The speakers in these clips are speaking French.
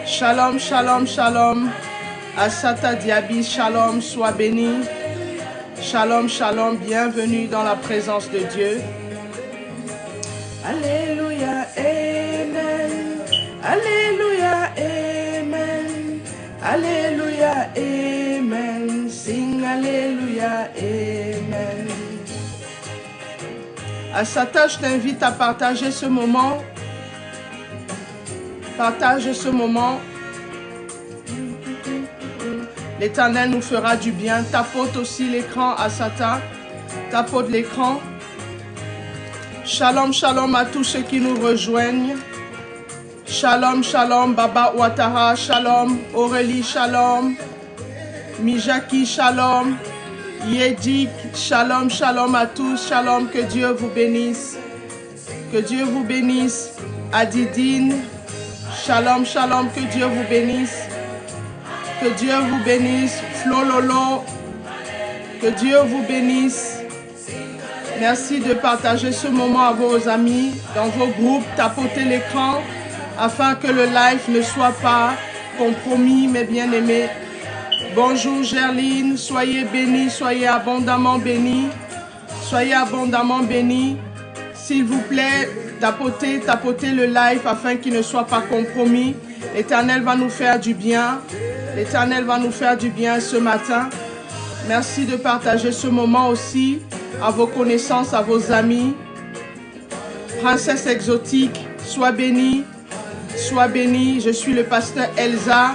Shalom, shalom, shalom. Asata Diaby, shalom, sois béni. Shalom, shalom, bienvenue dans la présence de Dieu. Alléluia, amen. Alléluia, amen. Alléluia, amen. Sing alléluia, amen. Asata, je t'invite à partager ce moment. Partage ce moment. L'Éternel nous fera du bien. Tapote aussi l'écran, Asata. Tapote l'écran. Shalom, shalom à tous ceux qui nous rejoignent. Shalom, shalom, Baba Ouattara, shalom. Aurélie, shalom. Mijaki, shalom. Yedik, shalom, shalom à tous. Shalom, que Dieu vous bénisse. Que Dieu vous bénisse. Adidine. Shalom, shalom, que Dieu vous bénisse. Que Dieu vous bénisse. Flololo, que Dieu vous bénisse. Merci de partager ce moment à vos amis, dans vos groupes. Tapotez l'écran afin que le live ne soit pas compromis, mes bien-aimés. Bonjour Gerline, soyez bénis, soyez abondamment bénis. Soyez abondamment bénis. S'il vous plaît, tapotez le live afin qu'il ne soit pas compromis. L'Éternel va nous faire du bien. L'Éternel va nous faire du bien ce matin. Merci de partager ce moment aussi à vos connaissances, à vos amis. Princesse exotique, sois bénie. Sois bénie. Je suis le pasteur Elsa.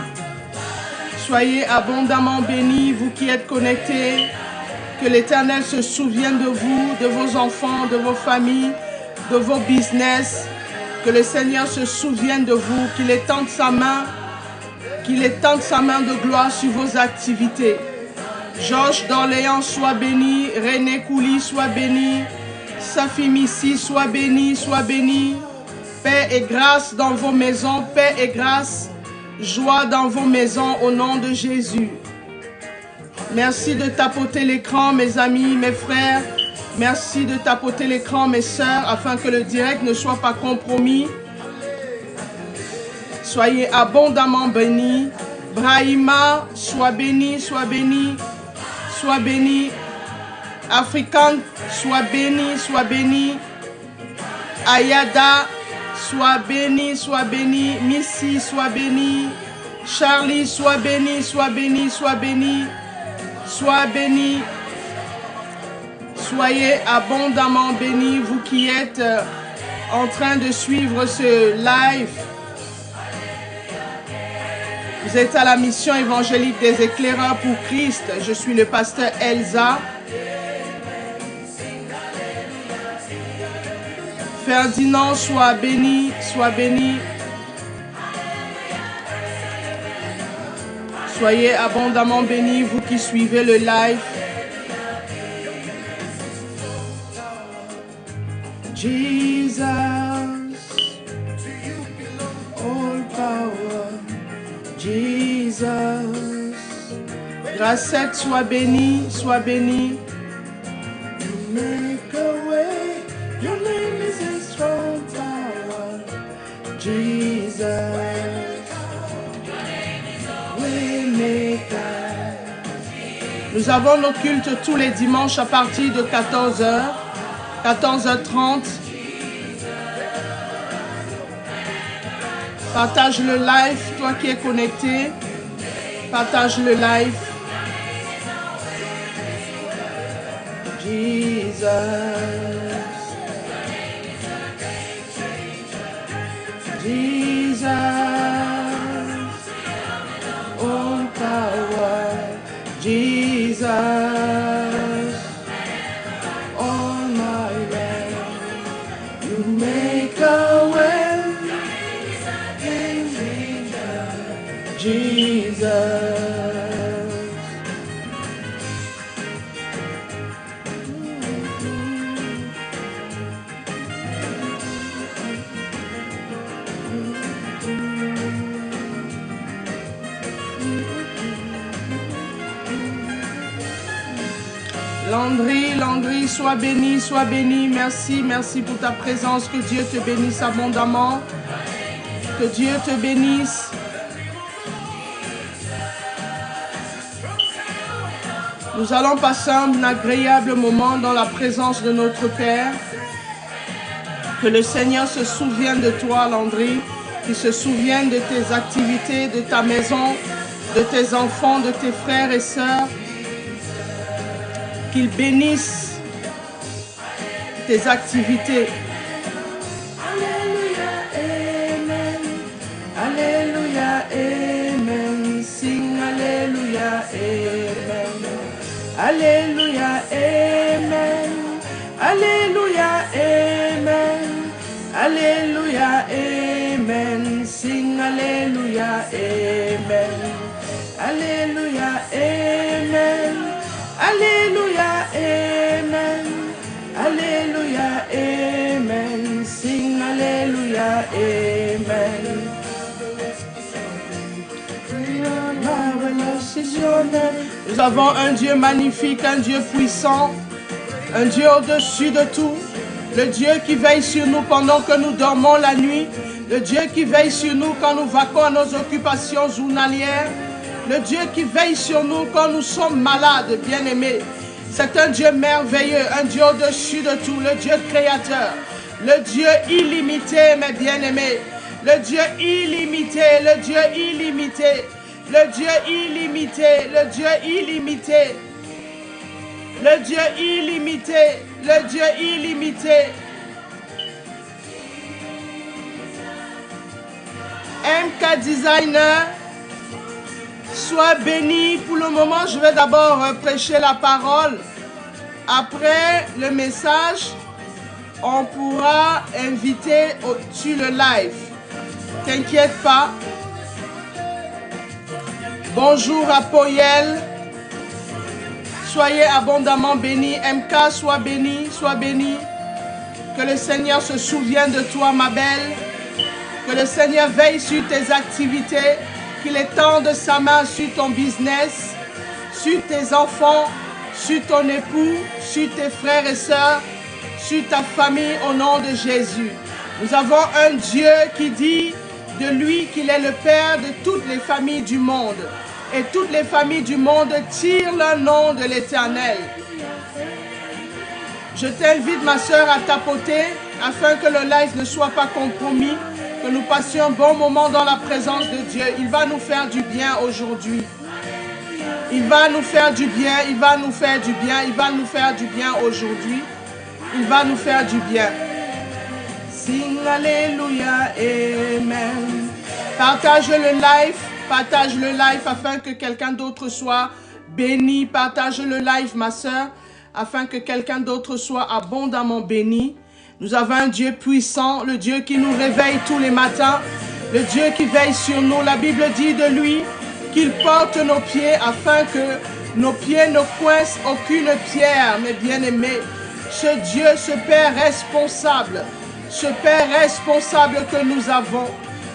Soyez abondamment bénis, vous qui êtes connectés. Que l'Éternel se souvienne de vous, de vos enfants, de vos familles, de vos business. Que le Seigneur se souvienne de vous, qu'il étende sa main, de gloire sur vos activités. Georges d'Orléans, sois béni. René Kouli, sois béni. Safi Missi, sois béni, sois béni. Paix et grâce dans vos maisons, paix et grâce, joie dans vos maisons au nom de Jésus. Merci de tapoter l'écran, mes amis, mes frères. Merci de tapoter l'écran, mes sœurs, afin que le direct ne soit pas compromis. Soyez abondamment bénis. Brahima, sois béni, sois béni, sois béni. Africain, sois béni, sois béni. Ayada, sois béni, sois béni. Missy, sois béni. Charlie, sois béni, sois béni, sois béni. Sois béni. Soyez abondamment bénis, vous qui êtes en train de suivre ce live. Vous êtes à la mission évangélique des éclaireurs pour Christ. Je suis le pasteur Elsa. Ferdinand, sois béni, sois béni. Soyez abondamment bénis, vous qui suivez le live. Jesus, all power, Jesus. Gracette, sois béni, sois béni. You make a way, your name is a strong tower, Jesus. Nous avons nos cultes tous les dimanches à partir de 14h, 14h30. Partage le live, toi qui es connecté. Partage le live. Jesus. Jesus, on my way, you make a way, Jesus. Landry, Landry, sois béni, sois béni. Merci, merci pour ta présence. Que Dieu te bénisse abondamment. Que Dieu te bénisse. Nous allons passer un agréable moment dans la présence de notre Père. Que le Seigneur se souvienne de toi, Landry. Qu'il se souvienne de tes activités, de ta maison, de tes enfants, de tes frères et sœurs. Qu'il bénisse tes activités. Alléluia, Amen. Alléluia, Amen. Sing Alléluia, Amen. Alléluia, Amen. Alléluia, Amen. Alléluia, Amen. Sing Alléluia, Amen. Alléluia, Amen. Alléluia, Amen. Alléluia, Amen. Sing Alléluia, Amen. Nous avons un Dieu magnifique, un Dieu puissant, un Dieu au-dessus de tout, le Dieu qui veille sur nous pendant que nous dormons la nuit, le Dieu qui veille sur nous quand nous vaquons à nos occupations journalières, le Dieu qui veille sur nous quand nous sommes malades, bien-aimés. C'est un Dieu merveilleux, un Dieu au-dessus de tout, le Dieu créateur, le Dieu illimité, mes bien-aimés, le Dieu illimité, le Dieu illimité, le Dieu illimité, le Dieu illimité, le Dieu illimité, le Dieu illimité. MK Designer, sois béni. Pour le moment, je vais d'abord prêcher la parole. Après le message, on pourra inviter sur le live. T'inquiète pas. Bonjour à Poyel. Soyez abondamment bénis. MK, sois béni, sois béni. Que le Seigneur se souvienne de toi, ma belle. Que le Seigneur veille sur tes activités. Qu'il étende sa main sur ton business, sur tes enfants, sur ton époux, sur tes frères et sœurs, sur ta famille au nom de Jésus. Nous avons un Dieu qui dit de lui qu'il est le Père de toutes les familles du monde. Et toutes les familles du monde tirent le nom de l'Éternel. Je t'invite, ma sœur, à tapoter afin que le live ne soit pas compromis. Que nous passions un bon moment dans la présence de Dieu. Il va nous faire du bien aujourd'hui. Il va nous faire du bien, il va nous faire du bien, il va nous faire du bien aujourd'hui. Il va nous faire du bien. Sing Alléluia, Amen. Partage le live afin que quelqu'un d'autre soit béni. Partage le live, ma soeur, afin que quelqu'un d'autre soit abondamment béni. Nous avons un Dieu puissant, le Dieu qui nous réveille tous les matins, le Dieu qui veille sur nous. La Bible dit de lui qu'il porte nos pieds afin que nos pieds ne coincent aucune pierre, mes bien-aimés. Ce Dieu, ce Père responsable que nous avons,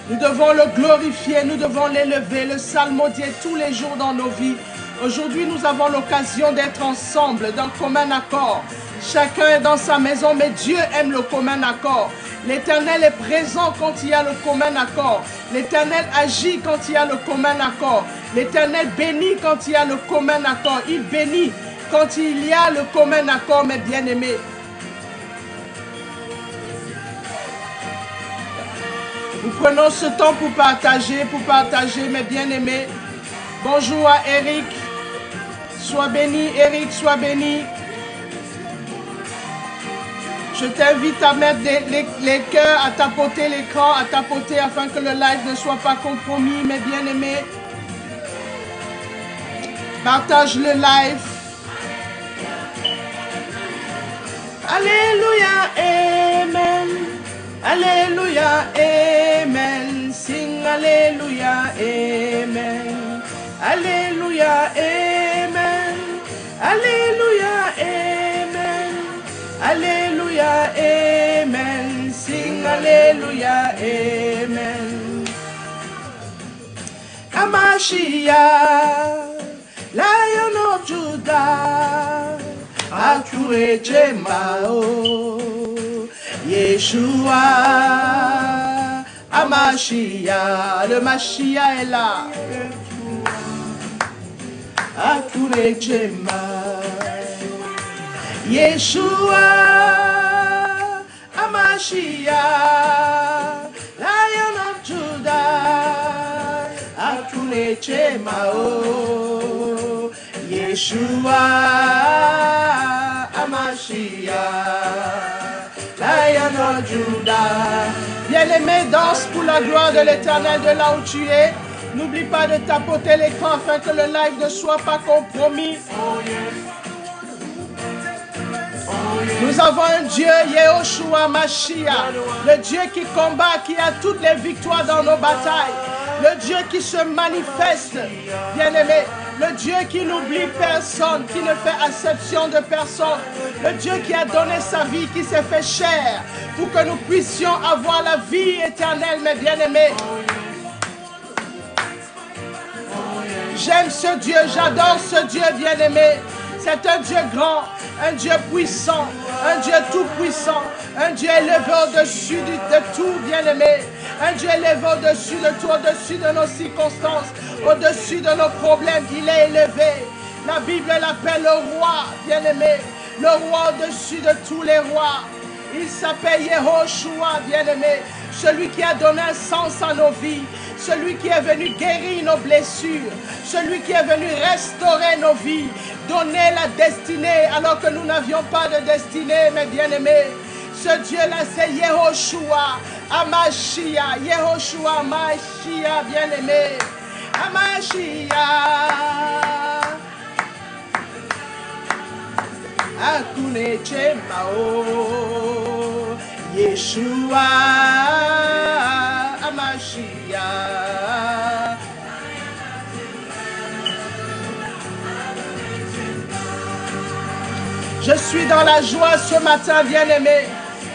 nous devons le glorifier, nous devons l'élever, le psalmodier tous les jours dans nos vies. Aujourd'hui, nous avons l'occasion d'être ensemble, d'un commun accord. Chacun est dans sa maison, mais Dieu aime le commun accord. L'Éternel est présent quand il y a le commun accord. L'Éternel agit quand il y a le commun accord. L'Éternel bénit quand il y a le commun accord. Il bénit quand il y a le commun accord, mes bien-aimés. Nous prenons ce temps pour partager, mes bien-aimés. Bonjour à Eric. Sois béni, Eric, sois béni. Je t'invite à mettre les cœurs, à tapoter l'écran, à tapoter afin que le live ne soit pas compromis, mes bien-aimés. Partage le live. Alléluia, Amen. Alléluia, Amen. Sing Alléluia, Amen. Alléluia, Amen. Alléluia, Amen. Alléluia, Amen. Sing Alléluia, Amen. Amashiach, Lion of Judah, Akure Jemao, Yeshua, Amashiach, le Mashiach est là. Akure Jemao, Yeshua, Amashiach, Lion of Judah, Akure Jemao, Yeshua, Amashiach, Lion of Judah. Bien-aimé, danse pour la gloire de l'Éternel de là où tu es. N'oublie pas de tapoter l'écran afin que le live ne soit pas compromis. Nous avons un Dieu, Yehoshua Mashiach, le Dieu qui combat, qui a toutes les victoires dans nos batailles, le Dieu qui se manifeste, bien-aimé, le Dieu qui n'oublie personne, qui ne fait exception de personne, le Dieu qui a donné sa vie, qui s'est fait chair, pour que nous puissions avoir la vie éternelle, mes bien-aimés. J'aime ce Dieu, j'adore ce Dieu bien-aimé. C'est un Dieu grand, un Dieu puissant, un Dieu tout-puissant, un Dieu élevé au-dessus de tout, bien-aimé. Un Dieu élevé au-dessus de tout, au-dessus de nos circonstances, au-dessus de nos problèmes. Il est élevé. La Bible l'appelle le roi, bien-aimé. Le roi au-dessus de tous les rois. Il s'appelle Yehoshua, bien-aimé. Celui qui a donné un sens à nos vies. Celui qui est venu guérir nos blessures. Celui qui est venu restaurer nos vies. Donner la destinée alors que nous n'avions pas de destinée, mes bien-aimés. Ce Dieu-là, c'est Yehoshua, Amashiach. Yehoshua, Amashiach, bien-aimé. Amashiach. Akune Chemao. Yeshua, Amashiach. Je suis dans la joie ce matin, bien-aimé,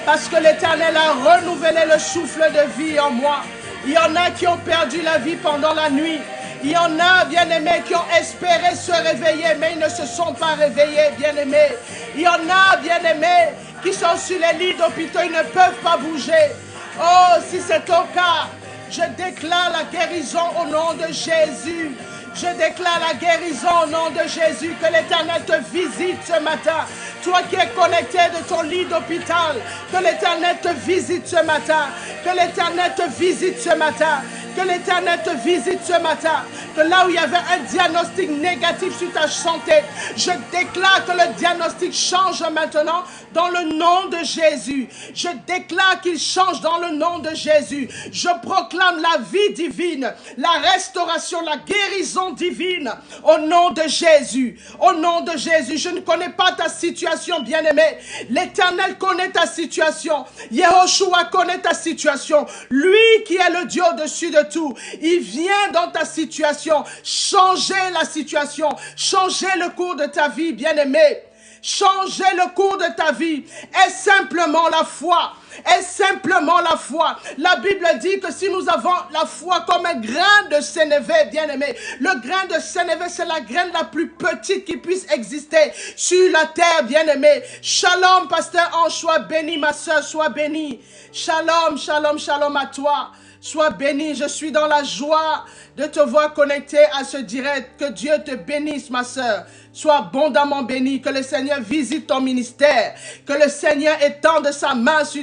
parce que l'Éternel a renouvelé le souffle de vie en moi. Il y en a qui ont perdu la vie pendant la nuit. Il y en a, bien-aimés, qui ont espéré se réveiller, mais ils ne se sont pas réveillés, bien-aimés. Il y en a, bien-aimés, qui sont sur les lits d'hôpitaux, ils ne peuvent pas bouger. Oh, si c'est ton cas, je déclare la guérison au nom de Jésus. Je déclare la guérison au nom de Jésus. Que l'Éternel te visite ce matin. Toi qui es connecté de ton lit d'hôpital, que l'Éternel te visite ce matin. Que l'Éternel te visite ce matin. Que l'Éternel te visite ce matin. Que là où il y avait un diagnostic négatif sur ta santé, je déclare que le diagnostic change maintenant dans le nom de Jésus. Je déclare qu'il change dans le nom de Jésus. Je proclame la vie divine, la restauration, la guérison divine au nom de Jésus. Au nom de Jésus. Je ne connais pas ta situation, bien-aimé. L'Éternel connaît ta situation. Yehoshua connaît ta situation. Lui qui est le Dieu au-dessus de tout, il vient dans ta situation, changer la situation, changer le cours de ta vie, bien-aimé. Changer le cours de ta vie est simplement la foi. Est simplement la foi. La Bible dit que si nous avons la foi comme un grain de sénévé, bien-aimé, le grain de sénévé, c'est la graine la plus petite qui puisse exister sur la terre, bien-aimé. Shalom, pasteur Ange, sois béni, ma soeur, sois béni. Shalom, shalom, shalom à toi. Sois béni, je suis dans la joie de te voir connecté à ce direct. Que Dieu te bénisse, ma soeur. Sois abondamment béni. Que le Seigneur visite ton ministère. Que le Seigneur étende sa main sur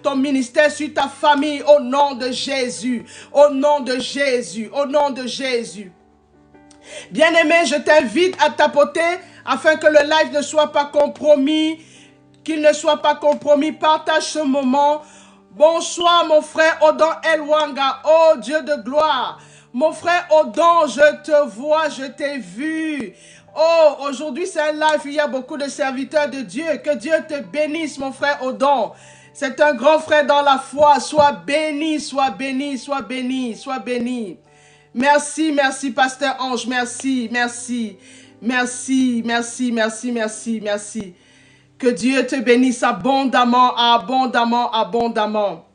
ton ministère, sur ta famille. Au nom de Jésus. Au nom de Jésus. Au nom de Jésus. Bien-aimé, je t'invite à tapoter afin que le live ne soit pas compromis. Qu'il ne soit pas compromis. Partage ce moment. Bonsoir mon frère Odon Elwanga, oh Dieu de gloire. Mon frère Odon, je te vois, je t'ai vu. Oh, aujourd'hui c'est un live, il y a beaucoup de serviteurs de Dieu. Que Dieu te bénisse, mon frère Odon. C'est un grand frère dans la foi. Sois béni, sois béni, sois béni, sois béni. Merci, merci, pasteur Ange, merci, merci, merci, merci, merci, merci, merci. Que Dieu te bénisse abondamment, abondamment, abondamment,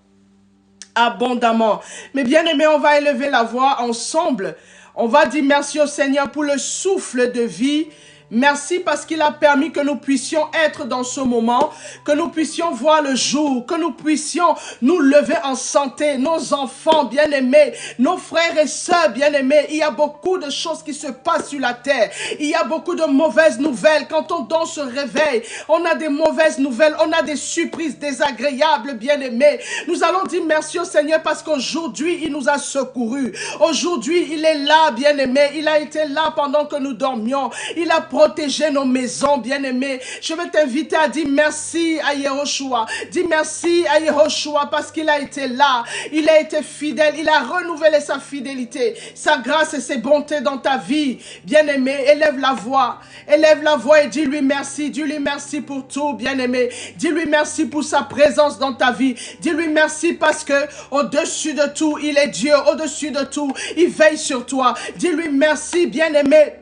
abondamment. Mais bien aimé, on va élever la voix ensemble. On va dire merci au Seigneur pour le souffle de vie. Merci parce qu'il a permis que nous puissions être dans ce moment, que nous puissions voir le jour, que nous puissions nous lever en santé, nos enfants bien-aimés, nos frères et sœurs bien-aimés. Il y a beaucoup de choses qui se passent sur la terre. Il y a beaucoup de mauvaises nouvelles. Quand on se réveille, on a des mauvaises nouvelles, on a des surprises désagréables bien-aimés. Nous allons dire merci au Seigneur parce qu'aujourd'hui, il nous a secourus. Aujourd'hui, il est là bien-aimé. Il a été là pendant que nous dormions. Il a protéger nos maisons, bien-aimés. Je veux t'inviter à dire merci à Yehoshua. Dis merci à Yehoshua parce qu'il a été là. Il a été fidèle. Il a renouvelé sa fidélité, sa grâce et ses bontés dans ta vie. Bien-aimé, élève la voix. Élève la voix et dis-lui merci. Dis-lui merci pour tout, bien-aimé. Dis-lui merci pour sa présence dans ta vie. Dis-lui merci parce que au-dessus de tout, il est Dieu. Au-dessus de tout, il veille sur toi. Dis-lui merci, bien-aimé.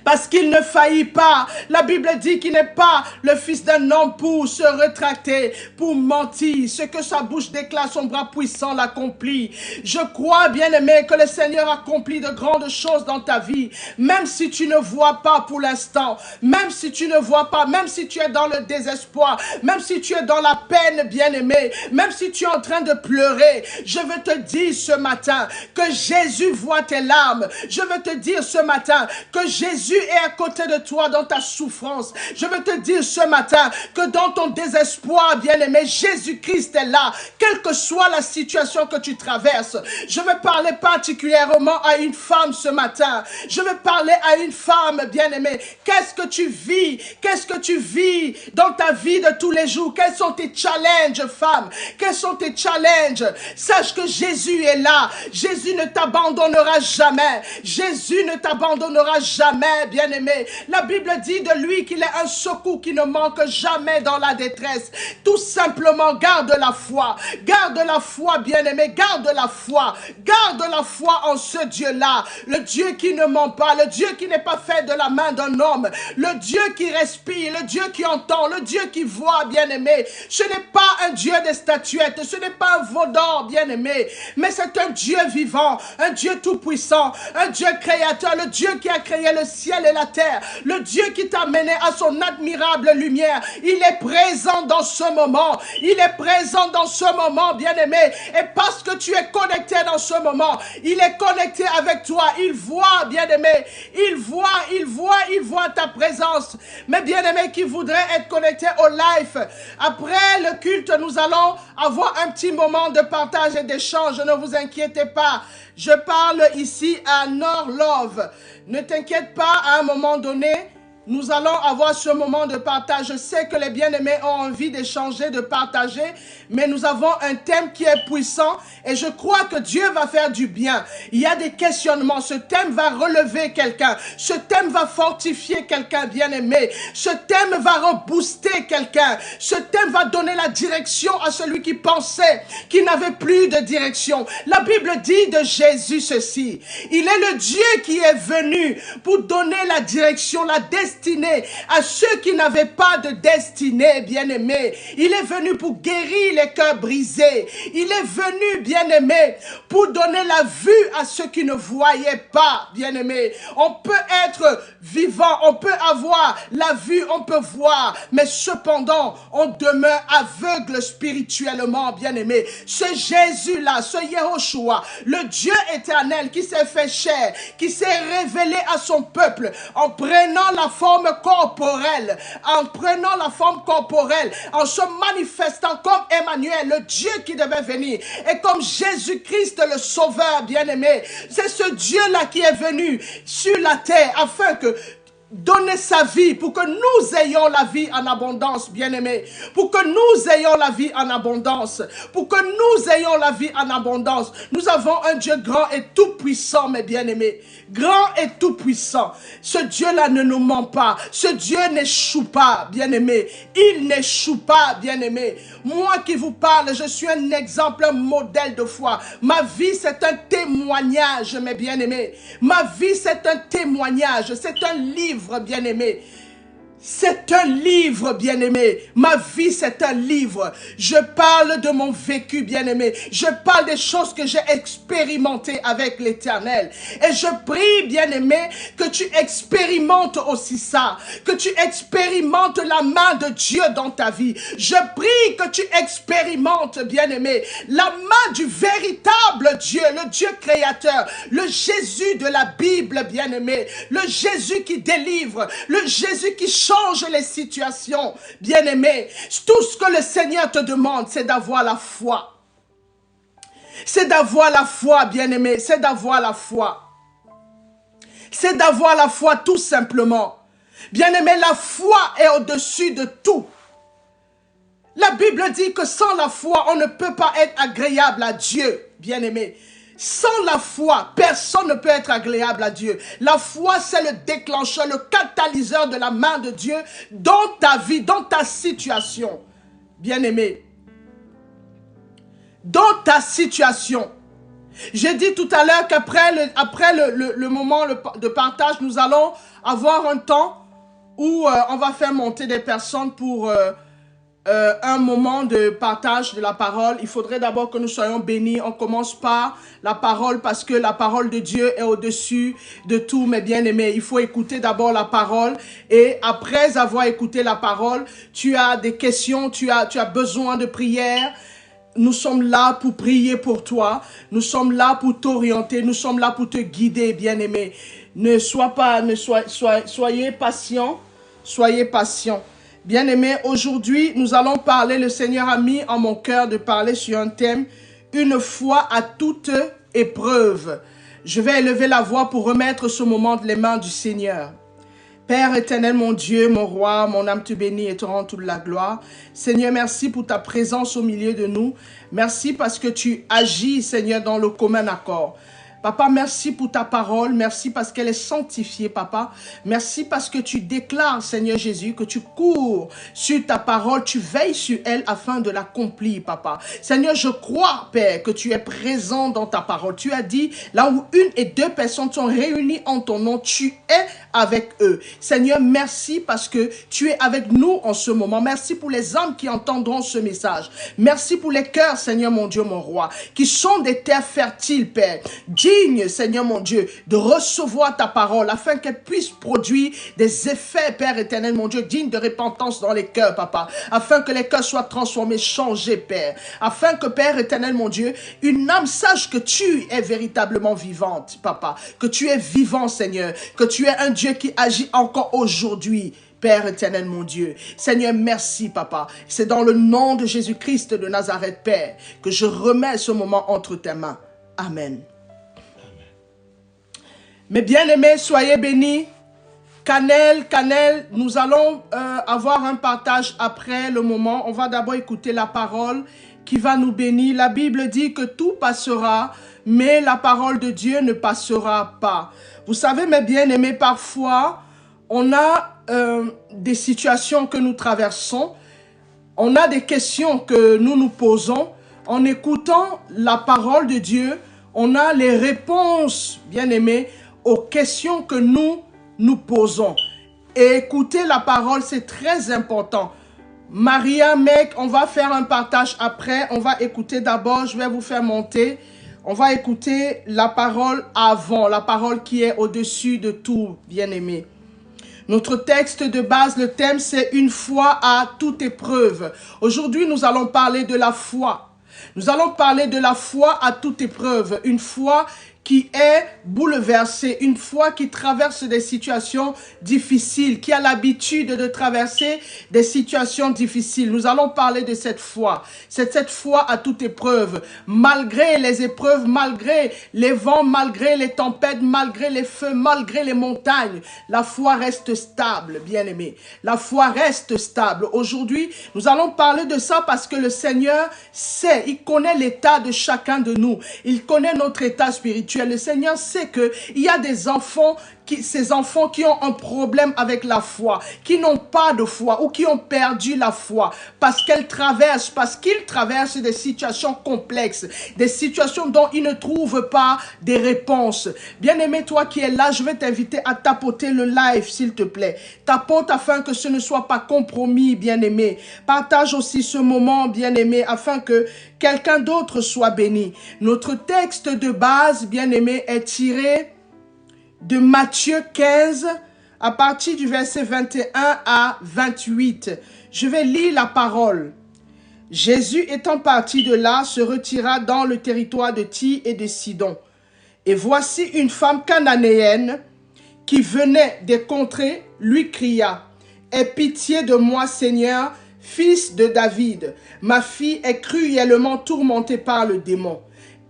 Parce qu'il ne faillit pas. La Bible dit qu'il n'est pas le fils d'un homme pour se rétracter, pour mentir. Ce que sa bouche déclare, son bras puissant l'accomplit. Je crois, bien-aimé, que le Seigneur accomplit de grandes choses dans ta vie. Même si tu ne vois pas pour l'instant, même si tu ne vois pas, même si tu es dans le désespoir, même si tu es dans la peine, bien-aimé, même si tu es en train de pleurer, je veux te dire ce matin que Jésus voit tes larmes. Je veux te dire ce matin que Jésus est à côté de toi dans ta souffrance. Je veux te dire ce matin que dans ton désespoir, bien-aimé, Jésus-Christ est là, quelle que soit la situation que tu traverses. Je veux parler particulièrement à une femme ce matin. Je veux parler à une femme, bien-aimée. Qu'est-ce que tu vis? Qu'est-ce que tu vis dans ta vie de tous les jours? Quels sont tes challenges, femme? Quels sont tes challenges? Sache que Jésus est là. Jésus ne t'abandonnera jamais. Jésus ne t'abandonnera jamais, bien-aimé. La Bible dit de lui qu'il est un secours qui ne manque jamais dans la détresse. Tout simplement, garde la foi. Garde la foi, bien-aimé. Garde la foi. Garde la foi en ce Dieu-là. Le Dieu qui ne ment pas. Le Dieu qui n'est pas fait de la main d'un homme. Le Dieu qui respire. Le Dieu qui entend. Le Dieu qui voit, bien-aimé. Ce n'est pas un Dieu des statuettes. Ce n'est pas un veau d'or, bien-aimé. Mais c'est un Dieu vivant. Un Dieu tout-puissant. Un Dieu créateur. Le Dieu qui a créé le ciel et la terre. Le Dieu qui t'a mené à son admirable lumière. Il est présent dans ce moment. Il est présent dans ce moment, bien-aimé. Et parce que tu es connecté dans ce moment, il est connecté avec toi. Il voit, bien-aimé. Il voit ta présence. Mais bien-aimé qui voudrait être connecté au live, après le culte, nous allons avoir un petit moment de partage et d'échange. Ne vous inquiétez pas. Je parle ici à Nord-Love. Ne t'inquiète pas, à un moment donné, nous allons avoir ce moment de partage. Je sais que les bien-aimés ont envie d'échanger, de partager, mais nous avons un thème qui est puissant et je crois que Dieu va faire du bien. Il y a des questionnements. Ce thème va relever quelqu'un. Ce thème va fortifier quelqu'un, bien-aimé. Ce thème va rebooster quelqu'un. Ce thème va donner la direction à celui qui pensait qu'il n'avait plus de direction. La Bible dit de Jésus ceci. Il est le Dieu qui est venu pour donner la direction, la destinée à ceux qui n'avaient pas de destinée, bien-aimé. Il est venu pour guérir les cœurs brisés. Il est venu, bien-aimé, pour donner la vue à ceux qui ne voyaient pas, bien-aimé. On peut être vivant, on peut avoir la vue, on peut voir, mais cependant, on demeure aveugle spirituellement, bien-aimé. Ce Jésus-là, ce Yehoshua, le Dieu éternel qui s'est fait chair, qui s'est révélé à son peuple en prenant la forme corporelle, en se manifestant comme Emmanuel, le Dieu qui devait venir, et comme Jésus-Christ le Sauveur, bien-aimé. C'est ce Dieu-là qui est venu sur la terre afin que donné sa vie pour que nous ayons la vie en abondance, bien-aimés. Pour que nous ayons la vie en abondance. Pour que nous ayons la vie en abondance. Nous avons un Dieu grand et tout-puissant, mes bien-aimés. Grand et tout-puissant. Ce Dieu-là ne nous ment pas. Ce Dieu n'échoue pas, bien-aimé. Il n'échoue pas, bien-aimé. Moi qui vous parle, je suis un exemple, un modèle de foi. Ma vie, c'est un témoignage, mes bien-aimés. Ma vie, c'est un témoignage. C'est un livre, bien-aimé. C'est un livre, bien-aimé. Ma vie, c'est un livre. Je parle de mon vécu, bien-aimé. Je parle des choses que j'ai expérimentées avec l'Éternel. Et je prie, bien-aimé, que tu expérimentes aussi ça. Que tu expérimentes la main de Dieu dans ta vie. Je prie que tu expérimentes, bien-aimé, la main du véritable Dieu, le Dieu créateur, le Jésus de la Bible, bien-aimé. Le Jésus qui délivre, le Jésus qui change les situations, bien-aimé. Tout ce que le Seigneur te demande, c'est d'avoir la foi. C'est d'avoir la foi, bien-aimé. C'est d'avoir la foi. C'est d'avoir la foi, tout simplement. Bien-aimé, la foi est au-dessus de tout. La Bible dit que sans la foi, on ne peut pas être agréable à Dieu, bien-aimé. Sans la foi, personne ne peut être agréable à Dieu. La foi, c'est le déclencheur, le catalyseur de la main de Dieu dans ta vie, dans ta situation. Bien-aimé, dans ta situation. J'ai dit tout à l'heure qu'après le moment de partage, nous allons avoir un temps où on va faire monter des personnes pour... un moment de partage de la parole. Il faudrait d'abord que nous soyons bénis. On commence par la parole parce que la parole de Dieu est au-dessus de tout, mes bien-aimés. Il faut écouter d'abord la parole et après avoir écouté la parole, tu as des questions, tu as besoin de prière. Nous sommes là pour prier pour toi. Nous sommes là pour t'orienter. Nous sommes là pour te guider, bien-aimé. Soyez patient. Soyez patient. Bien-aimés, aujourd'hui, nous allons parler, le Seigneur a mis en mon cœur de parler sur un thème, une foi à toute épreuve. Je vais élever la voix pour remettre ce moment dans les mains du Seigneur. Père éternel, mon Dieu, mon roi, mon âme te bénit et te rend toute la gloire. Seigneur, merci pour ta présence au milieu de nous. Merci parce que tu agis, Seigneur, dans le commun accord. Papa, merci pour ta parole. Merci parce qu'elle est sanctifiée, Papa. Merci parce que tu déclares, Seigneur Jésus, que tu cours sur ta parole. Tu veilles sur elle afin de l'accomplir, Papa. Seigneur, je crois, Père, que tu es présent dans ta parole. Tu as dit, là où une et deux personnes sont réunies en ton nom, tu es avec eux. Seigneur, merci parce que tu es avec nous en ce moment. Merci pour les âmes qui entendront ce message. Merci pour les cœurs, Seigneur mon Dieu, mon roi, qui sont des terres fertiles, Père. Digne, Seigneur mon Dieu, de recevoir ta parole afin qu'elle puisse produire des effets, Père éternel, mon Dieu, dignes de repentance dans les cœurs, Papa. Afin que les cœurs soient transformés, changés, Père. Afin que, Père éternel, mon Dieu, une âme sache que tu es véritablement vivante, Papa. Que tu es vivant, Seigneur. Que tu es un Dieu qui agit encore aujourd'hui. Père éternel, mon Dieu. Seigneur, merci, Papa. C'est dans le nom de Jésus-Christ de Nazareth, Père, que je remets ce moment entre tes mains. Amen. Mes bien-aimés, soyez bénis. Canel, nous allons avoir un partage après le moment. On va d'abord écouter la parole qui va nous bénir. La Bible dit que tout passera, mais la parole de Dieu ne passera pas. Vous savez, mes bien-aimés, parfois, on a des situations que nous traversons. On a des questions que nous nous posons. En écoutant la parole de Dieu, on a les réponses, bien-aimés, aux questions que nous nous posons. Et écouter la parole, c'est très important. Maria, mec, on va faire un partage après. On va écouter d'abord, je vais vous faire monter. On va écouter la parole avant, la parole qui est au-dessus de tout, bien-aimé. Notre texte de base, le thème, c'est une foi à toute épreuve. Aujourd'hui, nous allons parler de la foi. Nous allons parler de la foi à toute épreuve. Une foi qui est bouleversée, une foi qui traverse des situations difficiles, qui a l'habitude de traverser des situations difficiles. Nous allons parler de cette foi. C'est cette foi à toute épreuve, malgré les épreuves, malgré les vents, malgré les tempêtes, malgré les feux, malgré les montagnes. La foi reste stable, bien-aimé. La foi reste stable. Aujourd'hui, nous allons parler de ça parce que le Seigneur sait, il connaît l'état de chacun de nous. Il connaît notre état spirituel. Le Seigneur sait qu'il y a des enfants, ces enfants qui ont un problème avec la foi, qui n'ont pas de foi ou qui ont perdu la foi parce qu'ils traversent des situations complexes, des situations dont ils ne trouvent pas des réponses. Bien-aimé, toi qui es là, je vais t'inviter à tapoter le live, s'il te plaît. Tapote afin que ce ne soit pas compromis, bien-aimé. Partage aussi ce moment, bien-aimé, afin que quelqu'un d'autre soit béni. Notre texte de base, bien-aimé, est tiré de Matthieu 15, à partir du verset 21 à 28. Je vais lire la parole. Jésus étant parti de là, se retira dans le territoire de Tyr et de Sidon. Et voici une femme cananéenne qui venait des contrées, lui cria, « Aie pitié de moi, Seigneur, fils de David. Ma fille est cruellement tourmentée par le démon. »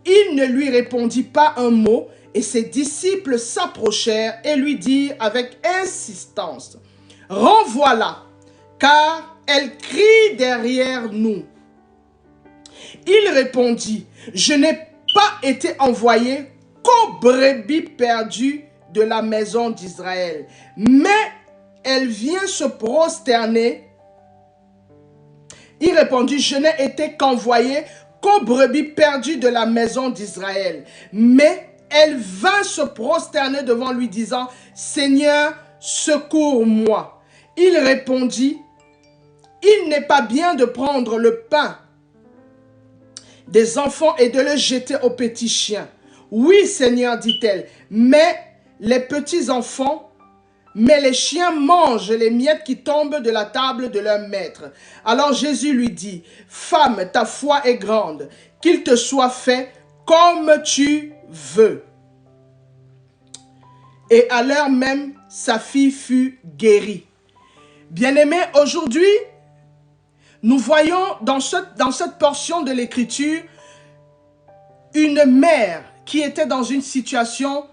Il ne lui répondit pas un mot, et ses disciples s'approchèrent et lui dirent avec insistance, « Renvoie-la, car elle crie derrière nous. » Il répondit, « Je n'ai pas été envoyé qu'aux brebis perdues de la maison d'Israël. » Mais elle vient se prosterner. Il répondit, « Je n'ai été qu'envoyé qu'aux brebis perdues de la maison d'Israël. » Mais elle vint se prosterner devant lui, disant, « Seigneur, secours-moi. » Il répondit, « Il n'est pas bien de prendre le pain des enfants et de le jeter aux petits chiens. »« Oui, Seigneur, dit-elle, mais les chiens mangent les miettes qui tombent de la table de leur maître. » Alors Jésus lui dit, « Femme, ta foi est grande, qu'il te soit fait comme tu veux. » Et à l'heure même, sa fille fut guérie. Bien-aimés, aujourd'hui, nous voyons dans cette portion de l'Écriture une mère qui était dans une situation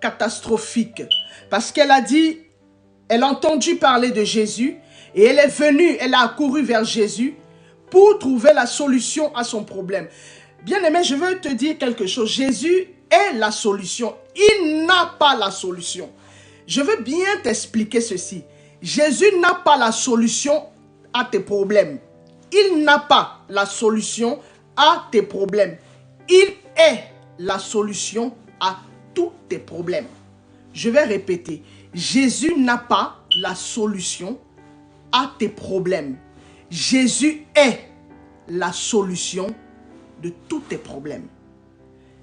catastrophique. Parce qu'elle a dit, elle a entendu parler de Jésus et elle est venue, elle a accouru vers Jésus pour trouver la solution à son problème. Bien-aimé, je veux te dire quelque chose. Jésus est la solution. Il n'a pas la solution. Je veux bien t'expliquer ceci. Jésus n'a pas la solution à tes problèmes. Il n'a pas la solution à tes problèmes. Il est la solution à tous tes problèmes. Je vais répéter. Jésus n'a pas la solution à tes problèmes. Jésus est la solution de tous tes problèmes.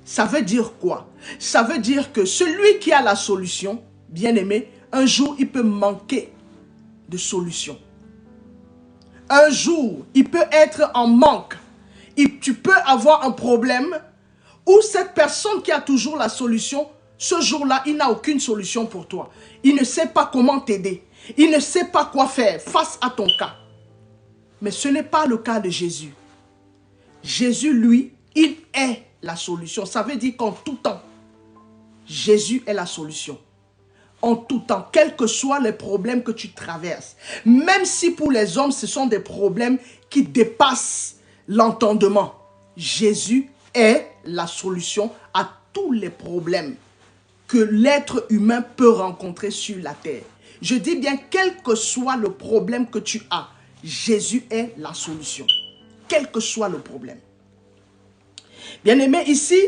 Ça veut dire quoi? Ça veut dire que celui qui a la solution, bien-aimé, un jour il peut manquer de solution. Un jour, il peut être en manque. Tu peux avoir un problème où cette personne qui a toujours la solution, ce jour-là, il n'a aucune solution pour toi. Il ne sait pas comment t'aider. Il ne sait pas quoi faire face à ton cas. Mais ce n'est pas le cas de Jésus. Jésus, lui, il est la solution. Ça veut dire qu'en tout temps, Jésus est la solution. En tout temps, quels que soient les problèmes que tu traverses, même si pour les hommes, ce sont des problèmes qui dépassent l'entendement, Jésus est la solution à tous les problèmes que l'être humain peut rencontrer sur la terre. Je dis bien, quel que soit le problème que tu as, Jésus est la solution. Quel que soit le problème. Bien-aimé, ici,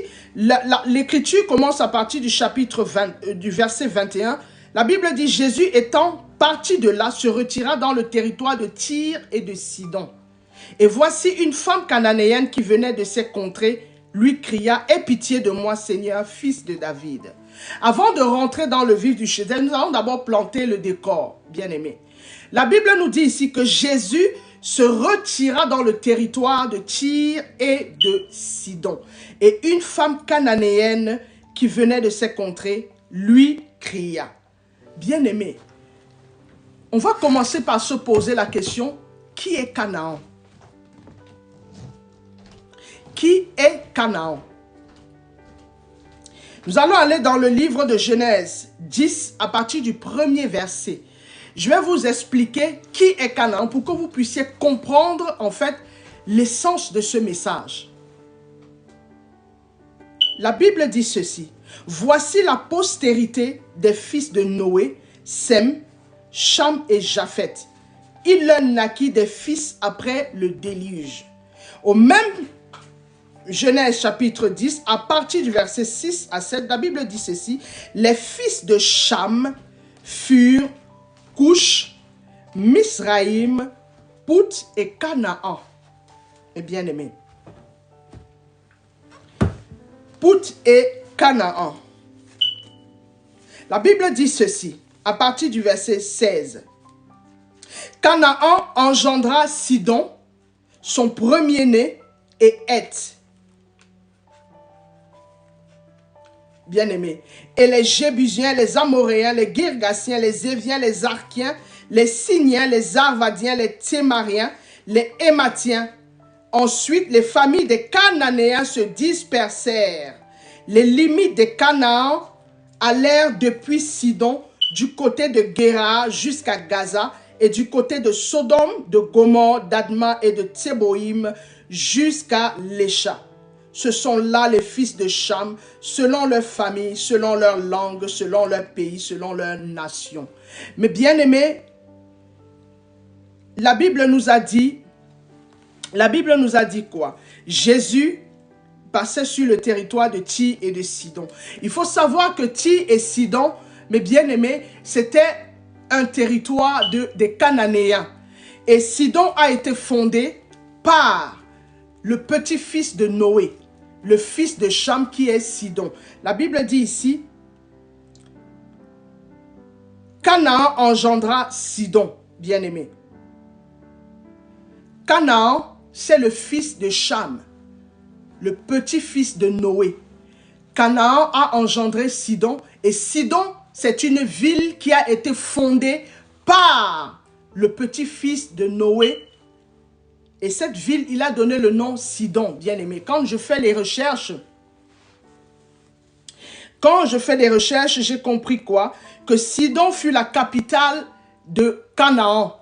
l'écriture commence à partir du chapitre 20, du verset 21. La Bible dit, Jésus étant parti de là, se retira dans le territoire de Tyr et de Sidon. Et voici une femme cananéenne qui venait de ces contrées, lui cria, « Aie pitié de moi, Seigneur, fils de David. » Avant de rentrer dans le vif du sujet, nous allons d'abord planter le décor, bien-aimé. La Bible nous dit ici que Jésus se retira dans le territoire de Tyr et de Sidon. Et une femme cananéenne qui venaient de ces contrées lui cria. Bien-aimé, on va commencer par se poser la question, qui est Canaan? Qui est Canaan? Nous allons aller dans le livre de Genèse 10 à partir du premier verset. Je vais vous expliquer qui est Canaan pour que vous puissiez comprendre en fait l'essence de ce message. La Bible dit ceci. Voici la postérité des fils de Noé, Sem, Cham et Japhet. Il leur naquit des fils après le déluge. Au même Genèse chapitre 10, à partir du verset 6 à 7, la Bible dit ceci. Les fils de Cham furent Couche, Misraïm, Pout et Canaan. Et bien aimé. Pout et Canaan. La Bible dit ceci, à partir du verset 16. Canaan engendra Sidon, son premier-né, et Heth. Bien-aimé. Et les Jébusiens, les Amoréens, les Girgasiens, les Éviens, les Arkiens, les Siniens, les Arvadiens, les Thémariens, les Hématiens. Ensuite, les familles des Cananéens se dispersèrent. Les limites des Canaan allèrent depuis Sidon, du côté de Guéra jusqu'à Gaza, et du côté de Sodome, de Gomorre, d'Adma et de Tséboïm, jusqu'à Lécha. Ce sont là les fils de Cham, selon leur famille, selon leur langue, selon leur pays, selon leur nation. Mais bien aimés, la Bible nous a dit quoi? Jésus passait sur le territoire de Tyr et de Sidon. Il faut savoir que Tyr et Sidon, mes bien-aimés, c'était un territoire des Cananéens. Et Sidon a été fondé par le petit-fils de Noé, le fils de Cham qui est Sidon. La Bible dit ici, Canaan engendra Sidon, bien-aimé. Canaan, c'est le fils de Cham, le petit-fils de Noé. Canaan a engendré Sidon, et Sidon, c'est une ville qui a été fondée par le petit-fils de Noé. Et cette ville, il a donné le nom Sidon, bien-aimé. Quand je fais les recherches, j'ai compris quoi? Que Sidon fut la capitale de Canaan.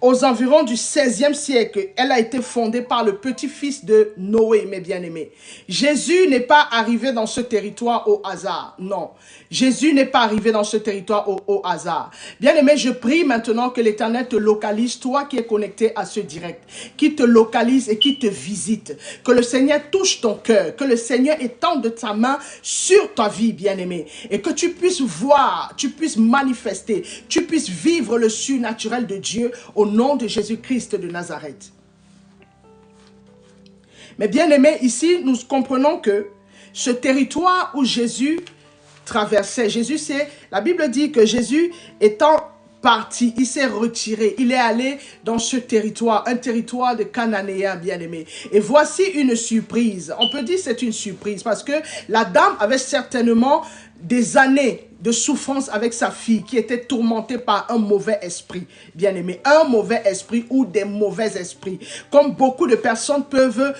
Aux environs du 16e siècle, elle a été fondée par le petit-fils de Noé, mes bien-aimés. Jésus n'est pas arrivé dans ce territoire au hasard, non. Jésus n'est pas arrivé dans ce territoire au hasard. Bien-aimé, je prie maintenant que l'Éternel te localise, toi qui es connecté à ce direct, qui te localise et qui te visite. Que le Seigneur touche ton cœur, que le Seigneur étende sa main sur ta vie, bien-aimé, et que tu puisses voir, tu puisses manifester, tu puisses vivre le surnaturel de Dieu au nom de Jésus-Christ de Nazareth. Mais bien aimé, ici, nous comprenons que ce territoire où Jésus traversait, la Bible dit que Jésus étant parti, il s'est retiré, il est allé dans ce territoire, un territoire de Cananéens, bien aimé. Et voici une surprise. On peut dire que c'est une surprise parce que la dame avait certainement des années de souffrance avec sa fille qui était tourmentée par un mauvais esprit, bien aimé, un mauvais esprit ou des mauvais esprits. Comme beaucoup de personnes peuvent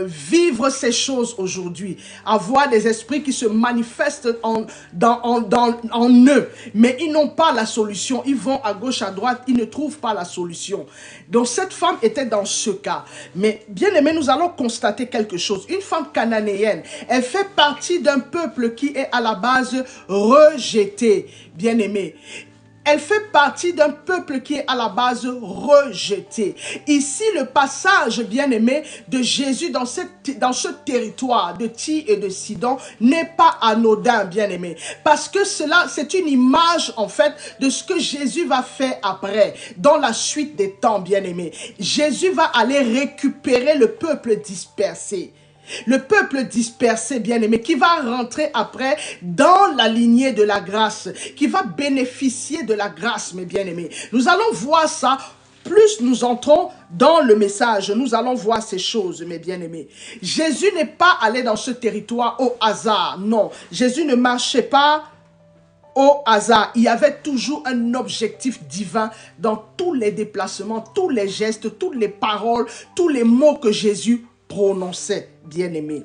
vivre ces choses aujourd'hui, avoir des esprits qui se manifestent en eux, mais ils n'ont pas la solution, ils vont à gauche, à droite, ils ne trouvent pas la solution. Donc cette femme était dans ce cas. Mais bien aimé, nous allons constater quelque chose. Une femme cananéenne, elle fait partie d'un peuple qui est à la base rejeté, bien aimé. Elle fait partie d'un peuple qui est à la base rejeté. Ici, le passage, bien-aimé, de Jésus dans ce territoire de Tyr et de Sidon n'est pas anodin, bien-aimé. Parce que cela, c'est une image, en fait, de ce que Jésus va faire après, dans la suite des temps, bien-aimé. Jésus va aller récupérer le peuple dispersé. Le peuple dispersé, bien-aimé, qui va rentrer après dans la lignée de la grâce, qui va bénéficier de la grâce, mes bien-aimés. Nous allons voir ça plus nous entrons dans le message, nous allons voir ces choses, mes bien-aimés. Jésus n'est pas allé dans ce territoire au hasard, non. Jésus ne marchait pas au hasard. Il y avait toujours un objectif divin dans tous les déplacements, tous les gestes, toutes les paroles, tous les mots que Jésus prononçait, bien-aimés.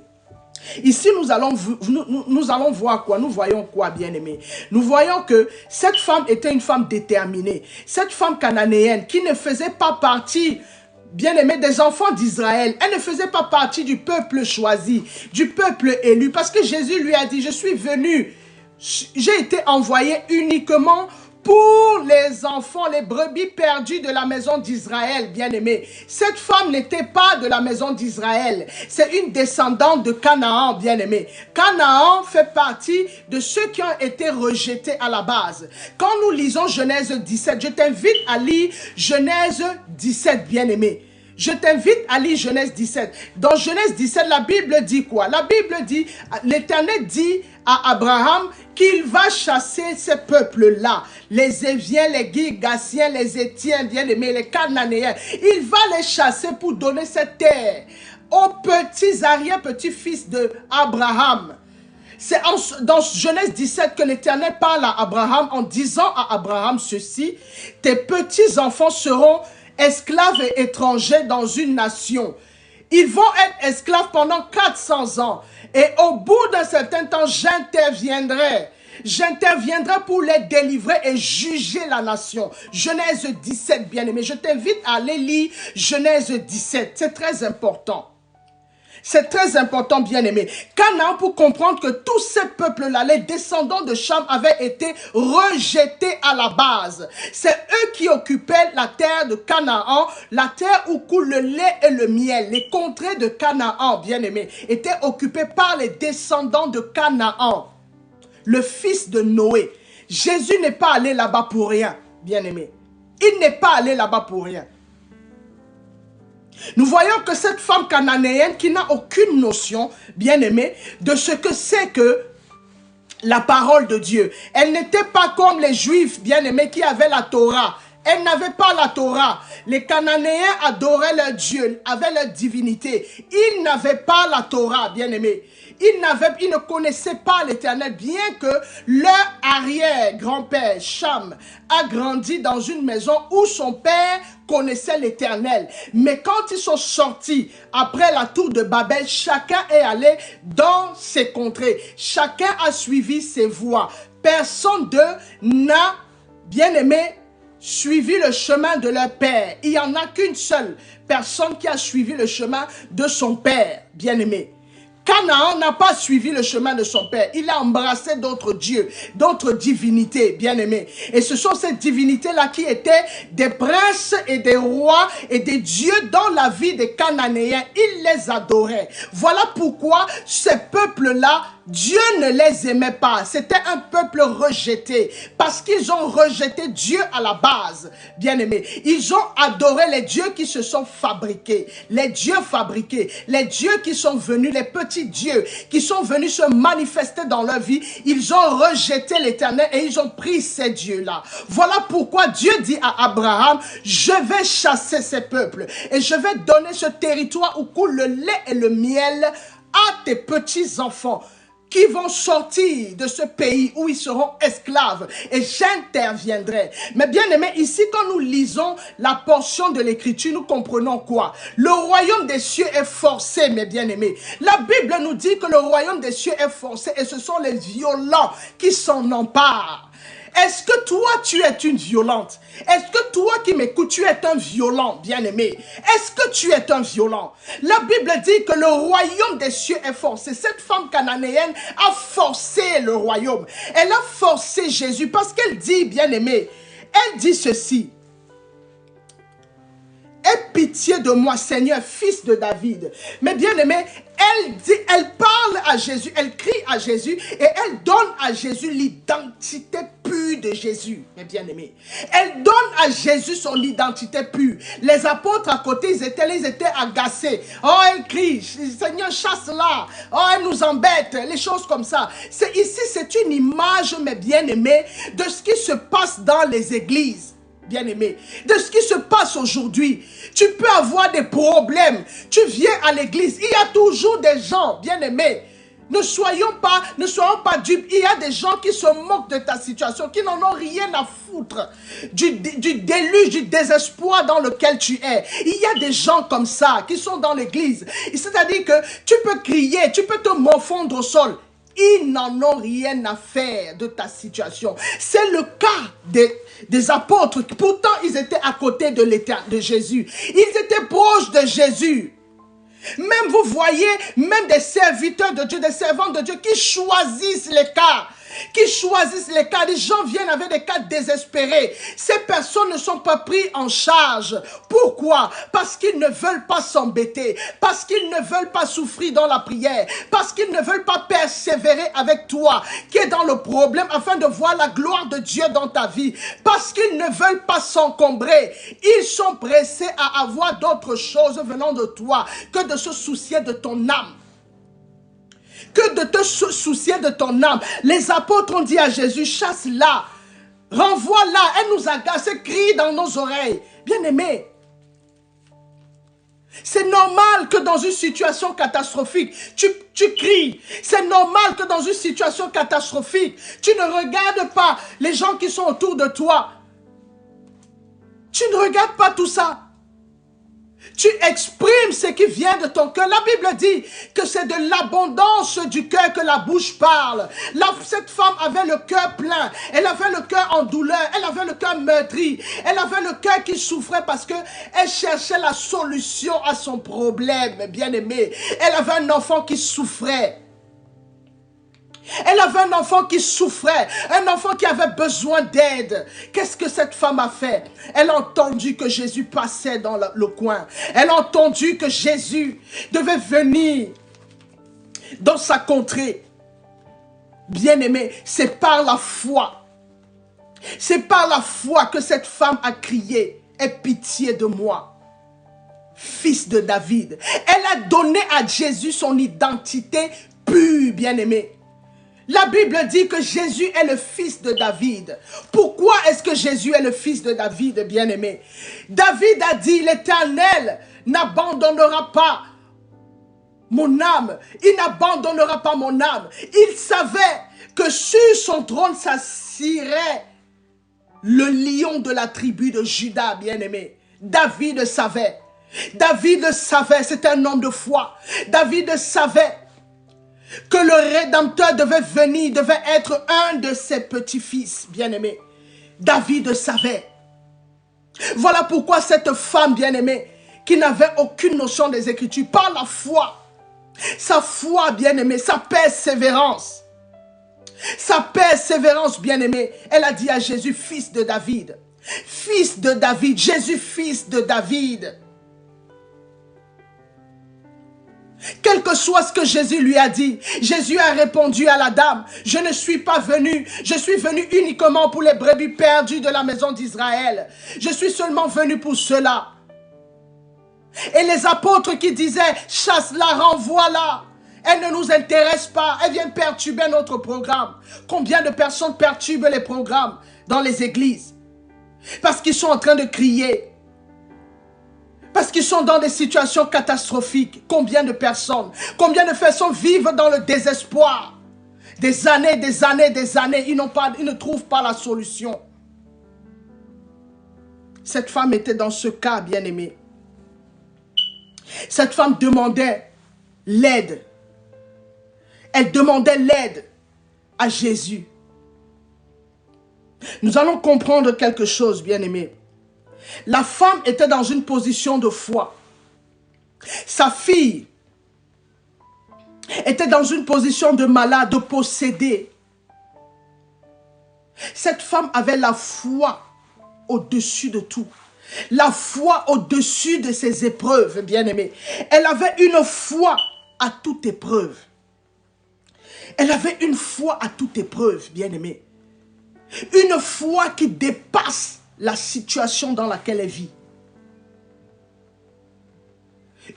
Ici, nous allons voir quoi? Nous voyons quoi, bien-aimés? Nous voyons que cette femme était une femme déterminée. Cette femme cananéenne qui ne faisait pas partie, bien-aimés, des enfants d'Israël. Elle ne faisait pas partie du peuple choisi, du peuple élu. Parce que Jésus lui a dit, je suis venu, j'ai été envoyé uniquement pour les enfants, les brebis perdues de la maison d'Israël, bien-aimés. Cette femme n'était pas de la maison d'Israël. C'est une descendante de Canaan, bien-aimés. Canaan fait partie de ceux qui ont été rejetés à la base. Quand nous lisons Genèse 17, je t'invite à lire Genèse 17, bien-aimés. Je t'invite à lire Genèse 17. Dans Genèse 17, la Bible dit quoi? La Bible dit, l'Éternel dit à Abraham qu'il va chasser ces peuples-là. Les Éviens, les Girgasiens, les Étiens, bien-aimés, les Cananéens. Il va les chasser pour donner cette terre aux petits arrière-petits-fils d'Abraham. C'est dans Genèse 17 que l'Éternel parle à Abraham en disant à Abraham ceci: tes petits-enfants seront esclaves et étrangers dans une nation. Ils vont être esclaves pendant 400 ans. Et au bout d'un certain temps, j'interviendrai. J'interviendrai pour les délivrer et juger la nation. Genèse 17, bien-aimé. Je t'invite à aller lire Genèse 17. C'est très important. C'est très important, bien-aimé. Canaan, pour comprendre que tous ces peuples-là, les descendants de Cham, avaient été rejetés à la base. C'est eux qui occupaient la terre de Canaan, la terre où coule le lait et le miel. Les contrées de Canaan, bien-aimé, étaient occupées par les descendants de Canaan, le fils de Noé. Jésus n'est pas allé là-bas pour rien, bien-aimé. Il n'est pas allé là-bas pour rien. Nous voyons que cette femme cananéenne qui n'a aucune notion, bien-aimée, de ce que c'est que la parole de Dieu. Elle n'était pas comme les Juifs, bien-aimés, qui avaient la Torah. Elle n'avait pas la Torah. Les Cananéens adoraient leur Dieu, avaient leur divinité. Ils n'avaient pas la Torah, bien-aimés. Ils ne connaissaient pas l'Éternel, bien que leur arrière-grand-père, Cham, a grandi dans une maison où son père connaissait l'Éternel. Mais quand ils sont sortis après la tour de Babel, chacun est allé dans ses contrées. Chacun a suivi ses voies. Personne d'eux n'a, bien-aimé, suivi le chemin de leur père. Il n'y en a qu'une seule personne qui a suivi le chemin de son père, bien-aimé. Canaan n'a pas suivi le chemin de son père. Il a embrassé d'autres dieux, d'autres divinités, bien-aimés. Et ce sont ces divinités-là qui étaient des princes et des rois et des dieux dans la vie des Cananéens. Ils les adoraient. Voilà pourquoi ces peuples-là, Dieu ne les aimait pas. C'était un peuple rejeté. Parce qu'ils ont rejeté Dieu à la base, bien-aimés. Ils ont adoré les dieux qui se sont fabriqués. Les dieux fabriqués. Les dieux qui sont venus, les petits dieux qui sont venus se manifester dans leur vie. Ils ont rejeté l'Éternel et ils ont pris ces dieux-là. Voilà pourquoi Dieu dit à Abraham, je vais chasser ces peuples et je vais donner ce territoire où coule le lait et le miel à tes petits-enfants qui vont sortir de ce pays où ils seront esclaves et j'interviendrai. Mais bien aimé, ici quand nous lisons la portion de l'écriture, nous comprenons quoi? Le royaume des cieux est forcé, mes bien-aimés. La Bible nous dit que le royaume des cieux est forcé et ce sont les violents qui s'en emparent. Est-ce que toi, tu es une violente? Est-ce que toi qui m'écoutes, tu es un violent, bien-aimé? Est-ce que tu es un violent? La Bible dit que le royaume des cieux est forcé. Cette femme cananéenne a forcé le royaume. Elle a forcé Jésus parce qu'elle dit, bien-aimé, elle dit ceci. Aie pitié de moi, Seigneur, fils de David. Mais bien aimé, elle parle à Jésus, elle crie à Jésus et elle donne à Jésus l'identité pure de Jésus. Mais bien aimé, elle donne à Jésus son identité pure. Les apôtres à côté, ils étaient agacés. Oh, elle crie, Seigneur, chasse-la. Oh, elle nous embête, les choses comme ça. Ici, c'est une image, mes bien aimés, de ce qui se passe dans les églises. bien-aimé, de ce qui se passe aujourd'hui. Tu peux avoir des problèmes. Tu viens à l'église. Il y a toujours des gens, bien-aimés. Ne soyons pas dupes. Il y a des gens qui se moquent de ta situation, qui n'en ont rien à foutre du déluge, du désespoir dans lequel tu es. Il y a des gens comme ça qui sont dans l'église. C'est-à-dire que tu peux crier, tu peux te morfondre au sol. Ils n'en ont rien à faire de ta situation. C'est le cas des apôtres. Pourtant, ils étaient à côté de Jésus. Ils étaient proches de Jésus. Même vous voyez, même des serviteurs de Dieu, des servants de Dieu qui choisissent les cas. Les gens viennent avec des cas désespérés. Ces personnes ne sont pas prises en charge. Pourquoi? Parce qu'ils ne veulent pas s'embêter. Parce qu'ils ne veulent pas souffrir dans la prière. Parce qu'ils ne veulent pas persévérer avec toi, qui est dans le problème, afin de voir la gloire de Dieu dans ta vie. Parce qu'ils ne veulent pas s'encombrer. Ils sont pressés à avoir d'autres choses venant de toi que de se soucier de ton âme. Que de te soucier de ton âme. Les apôtres ont dit à Jésus, chasse-la, renvoie-la, elle nous agace, elle crie dans nos oreilles. Bien-aimé, c'est normal que dans une situation catastrophique, tu cries. C'est normal que dans une situation catastrophique, tu ne regardes pas les gens qui sont autour de toi. Tu ne regardes pas tout ça. Tu exprimes ce qui vient de ton cœur. La Bible dit que c'est de l'abondance du cœur que la bouche parle. Cette femme avait le cœur plein. Elle avait le cœur en douleur. Elle avait le cœur meurtri. Elle avait le cœur qui souffrait parce qu'elle cherchait la solution à son problème, bien-aimé. Elle avait un enfant qui souffrait. Elle avait un enfant qui souffrait, un enfant qui avait besoin d'aide. Qu'est-ce que cette femme a fait? Elle a entendu que Jésus passait dans le coin. Elle a entendu que Jésus devait venir dans sa contrée. Bien-aimé, c'est par la foi. C'est par la foi que cette femme a crié, « Aie pitié de moi, fils de David ». Elle a donné à Jésus son identité pure, bien-aimé. La Bible dit que Jésus est le fils de David. Pourquoi est-ce que Jésus est le fils de David, bien-aimé? David a dit, l'Éternel n'abandonnera pas mon âme. Il n'abandonnera pas mon âme. Il savait que sur son trône s'assirait le lion de la tribu de Juda, bien-aimé. David savait. David savait, c'est un homme de foi. David savait que le Rédempteur devait venir, devait être un de ses petits-fils, bien-aimés. David savait. Voilà pourquoi cette femme, bien-aimée, qui n'avait aucune notion des Écritures, par la foi, sa foi, bien-aimée, sa persévérance, bien-aimée, elle a dit à Jésus, fils de David, Jésus, fils de David. Quel que soit ce que Jésus lui a dit, Jésus a répondu à la dame, je ne suis pas venu, je suis venu uniquement pour les brebis perdues de la maison d'Israël. Je suis seulement venu pour cela. Et les apôtres qui disaient, chasse-la, renvoie-la, elle ne nous intéresse pas, elle vient perturber notre programme. Combien de personnes perturbent les programmes dans les églises? Parce qu'ils sont en train de crier. Parce qu'ils sont dans des situations catastrophiques. Combien de personnes vivent dans le désespoir? Des années, ils ne trouvent pas la solution. Cette femme était dans ce cas, bien-aimé. Cette femme demandait l'aide. Elle demandait l'aide à Jésus. Nous allons comprendre quelque chose, bien-aimé. La femme était dans une position de foi. Sa fille était dans une position de malade, de possédée. Cette femme avait la foi au-dessus de tout. La foi au-dessus de ses épreuves, bien-aimée. Elle avait une foi à toute épreuve. Elle avait une foi à toute épreuve, bien-aimée. Une foi qui dépasse la situation dans laquelle elle vit.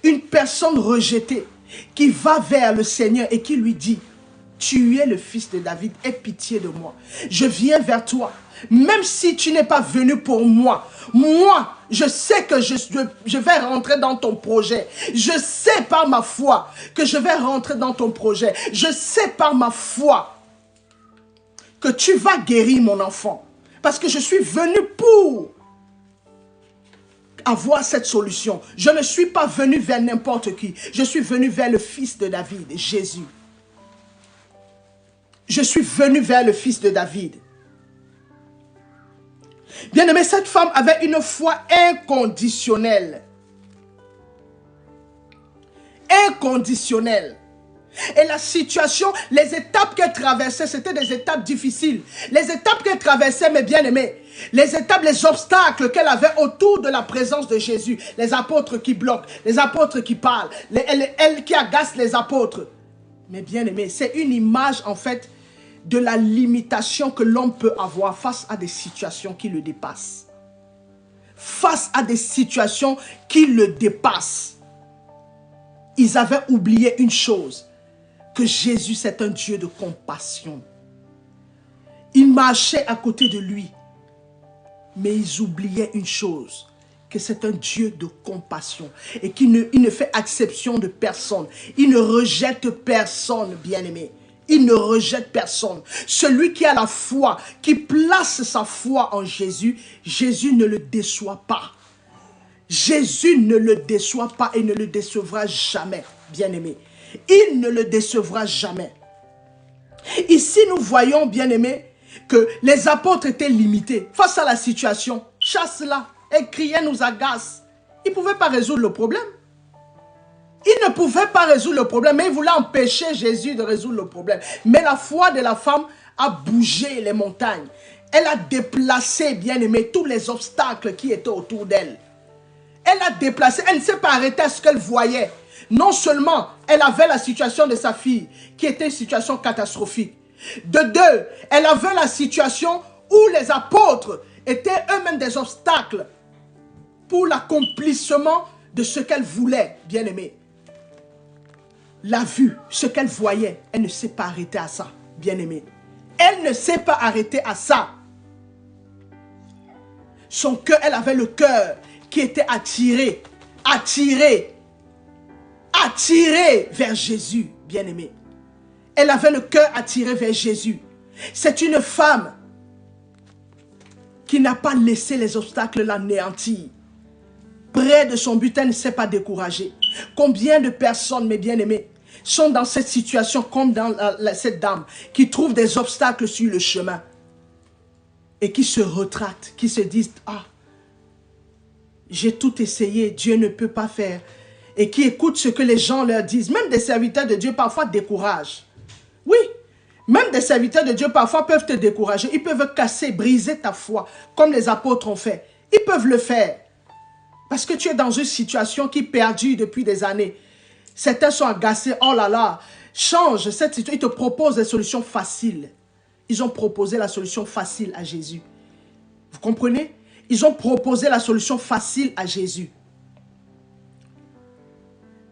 Une personne rejetée qui va vers le Seigneur et qui lui dit, tu es le fils de David, aie pitié de moi. Je viens vers toi. Même si tu n'es pas venu pour moi, moi, je sais que je vais rentrer dans ton projet. Je sais par ma foi que je vais rentrer dans ton projet. Je sais par ma foi que tu vas guérir mon enfant. Parce que je suis venu pour avoir cette solution. Je ne suis pas venu vers n'importe qui. Je suis venu vers le fils de David, Jésus. Je suis venu vers le fils de David. Bien-aimé, cette femme avait une foi inconditionnelle. Inconditionnelle. Et la situation, les étapes qu'elle traversait, c'était des étapes difficiles. Les étapes qu'elle traversait, mes bien-aimés, les étapes, les obstacles qu'elle avait autour de la présence de Jésus. Les apôtres qui bloquent, les apôtres qui parlent, elle qui agace les apôtres. Mes bien-aimés, c'est une image en fait de la limitation que l'homme peut avoir face à des situations qui le dépassent. Face à des situations qui le dépassent. Ils avaient oublié une chose, que Jésus c'est un Dieu de compassion. Ils marchaient à côté de lui, mais ils oubliaient une chose, que c'est un Dieu de compassion et qu'il ne fait exception de personne. Il ne rejette personne, bien-aimé. Il ne rejette personne. Celui qui a la foi, qui place sa foi en Jésus, Jésus ne le déçoit pas. Jésus ne le déçoit pas et ne le décevra jamais, bien-aimé. Il ne le décevra jamais. Ici, nous voyons, bien-aimé, que les apôtres étaient limités face à la situation. Chasse-la, elle criait, nous agace. Ils ne pouvaient pas résoudre le problème. Ils ne pouvaient pas résoudre le problème, mais ils voulaient empêcher Jésus de résoudre le problème. Mais la foi de la femme a bougé les montagnes. Elle a déplacé, bien-aimé, tous les obstacles qui étaient autour d'elle. Elle a déplacé, elle ne s'est pas arrêtée à ce qu'elle voyait. Non seulement elle avait la situation de sa fille, qui était une situation catastrophique. De deux, elle avait la situation où les apôtres étaient eux-mêmes des obstacles pour l'accomplissement de ce qu'elle voulait, bien-aimé. La vue, ce qu'elle voyait, elle ne s'est pas arrêtée à ça, bien-aimé. Elle ne s'est pas arrêtée à ça. Son cœur, elle avait le cœur qui était attiré vers Jésus, bien-aimé. Elle avait le cœur attiré vers Jésus. C'est une femme qui n'a pas laissé les obstacles l'anéantir. Près de son but, elle ne s'est pas découragée. Combien de personnes, mes bien-aimés, sont dans cette situation comme dans cette dame qui trouve des obstacles sur le chemin et qui se retractent, qui se disent « Ah, j'ai tout essayé, Dieu ne peut pas faire. » Et qui écoutent ce que les gens leur disent. Même des serviteurs de Dieu parfois découragent. Oui, même des serviteurs de Dieu parfois peuvent te décourager. Ils peuvent casser, briser ta foi, comme les apôtres ont fait. Ils peuvent le faire. Parce que tu es dans une situation qui perdure depuis des années. Certains sont agacés. Oh là là, change cette situation. Ils te proposent des solutions faciles. Ils ont proposé la solution facile à Jésus. Vous comprenez? Ils ont proposé la solution facile à Jésus.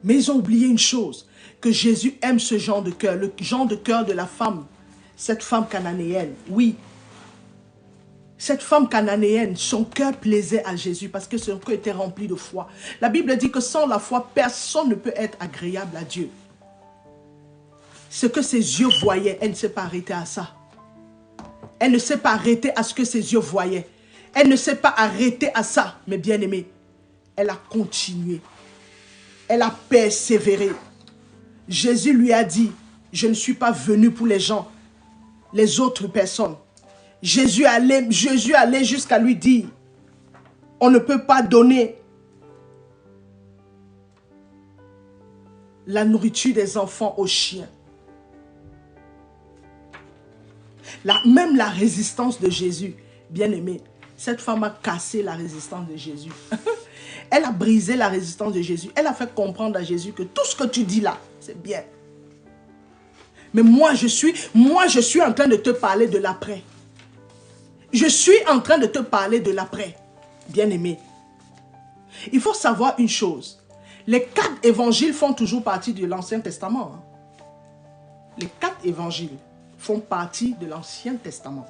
Mais ils ont oublié une chose, que Jésus aime ce genre de cœur, le genre de cœur de la femme, cette femme cananéenne, oui. Cette femme cananéenne, son cœur plaisait à Jésus parce que son cœur était rempli de foi. La Bible dit que sans la foi, personne ne peut être agréable à Dieu. Ce que ses yeux voyaient, elle ne s'est pas arrêtée à ça. Elle ne s'est pas arrêtée à ce que ses yeux voyaient. Elle ne s'est pas arrêtée à ça, mes bien-aimés. Elle a continué. Elle a persévéré. Jésus lui a dit, je ne suis pas venu pour les gens, les autres personnes. Jésus allait jusqu'à lui dire, on ne peut pas donner la nourriture des enfants aux chiens. Même la résistance de Jésus, bien aimé, cette femme a cassé la résistance de Jésus. Elle a brisé la résistance de Jésus. Elle a fait comprendre à Jésus que tout ce que tu dis là, c'est bien. Mais moi, je suis en train de te parler de l'après. Je suis en train de te parler de l'après, bien-aimé. Il faut savoir une chose. Les 4 évangiles font toujours partie de l'Ancien Testament. Les 4 évangiles font partie de l'Ancien Testament.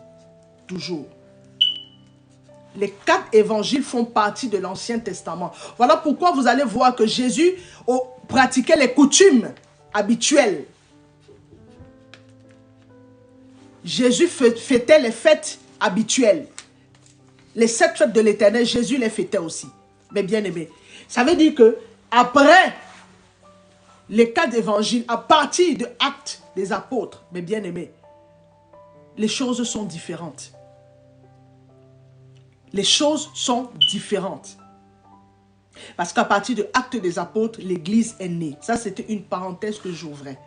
Toujours. Les 4 évangiles font partie de l'Ancien Testament. Voilà pourquoi vous allez voir que Jésus pratiquait les coutumes habituelles. Jésus fêtait les fêtes habituelles. Les 7 fêtes de l'Éternel, Jésus les fêtait aussi. Mais bien aimé, ça veut dire que après les 4 évangiles, à partir de Actes des Apôtres, mais bien aimé, les choses sont différentes. Les choses sont différentes. Parce qu'à partir de Actes des Apôtres, l'Église est née. Ça, c'était une parenthèse que j'ouvrais.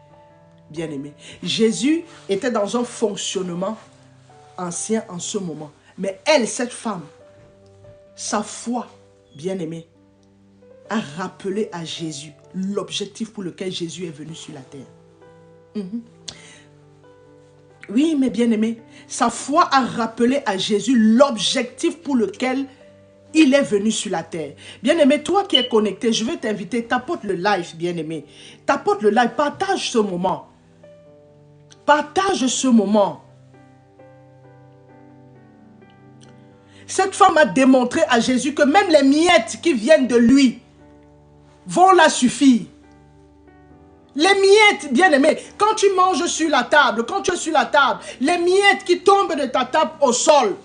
Bien aimé. Jésus était dans un fonctionnement ancien en ce moment. Mais elle, cette femme, sa foi, bien aimée, a rappelé à Jésus l'objectif pour lequel Jésus est venu sur la terre. Oui, mais bien aimé, sa foi a rappelé à Jésus l'objectif pour lequel il est venu sur la terre. Bien aimé, toi qui es connecté, je veux t'inviter, tapote le live, bien aimé. Tapote le live, partage ce moment. Partage ce moment. Cette femme a démontré à Jésus que même les miettes qui viennent de lui vont la suffire. Les miettes, bien aimé, quand tu manges sur la table, quand tu es sur la table, les miettes qui tombent de ta table au sol,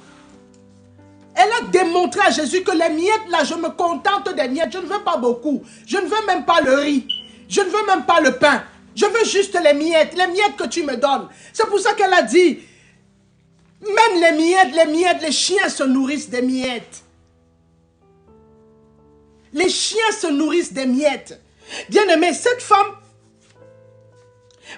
elle a démontré à Jésus que les miettes là, je me contente des miettes, je ne veux pas beaucoup, je ne veux même pas le riz, je ne veux même pas le pain, je veux juste les miettes que tu me donnes. C'est pour ça qu'elle a dit, même les miettes, les chiens se nourrissent des miettes. Les chiens se nourrissent des miettes. Bien aimé, cette femme,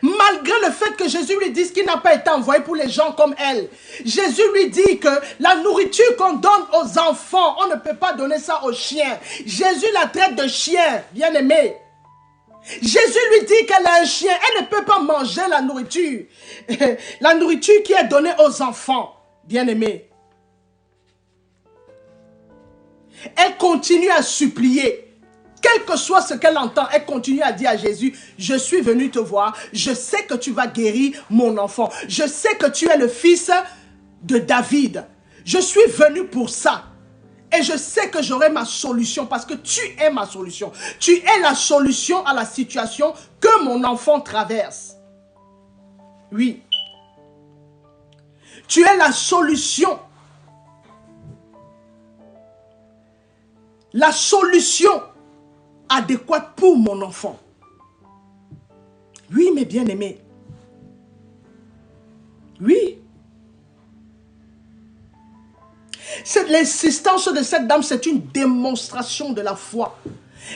malgré le fait que Jésus lui dise qu'il n'a pas été envoyé pour les gens comme elle, Jésus lui dit que la nourriture qu'on donne aux enfants, on ne peut pas donner ça aux chiens. Jésus la traite de chien, bien aimé. Jésus lui dit qu'elle a un chien, elle ne peut pas manger la nourriture. La nourriture qui est donnée aux enfants, bien aimé. Elle continue à supplier. Quel que soit ce qu'elle entend, elle continue à dire à Jésus, je suis venu te voir, je sais que tu vas guérir mon enfant. Je sais que tu es le fils de David. Je suis venu pour ça. Et je sais que j'aurai ma solution parce que tu es ma solution. Tu es la solution à la situation que mon enfant traverse. Oui. Tu es la solution. La solution adéquate pour mon enfant. Oui, mes bien-aimés. Oui. L'insistance de cette dame, c'est une démonstration de la foi.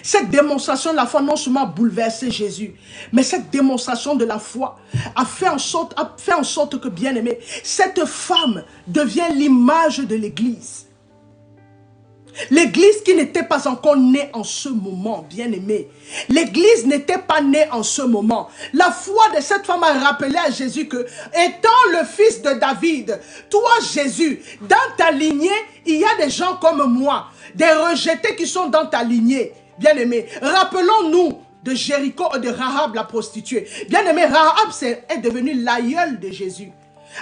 Cette démonstration de la foi non seulement a bouleversé Jésus, mais cette démonstration de la foi a fait en sorte que, bien aimé, cette femme devient l'image de l'Église. L'Église qui n'était pas encore née en ce moment, bien aimé. L'Église n'était pas née en ce moment. La foi de cette femme a rappelé à Jésus que, étant le fils de David, toi Jésus, dans ta lignée, il y a des gens comme moi, des rejetés qui sont dans ta lignée, bien aimé. Rappelons-nous de Jéricho et de Rahab la prostituée. Bien aimé, Rahab est devenue l'aïeule de Jésus.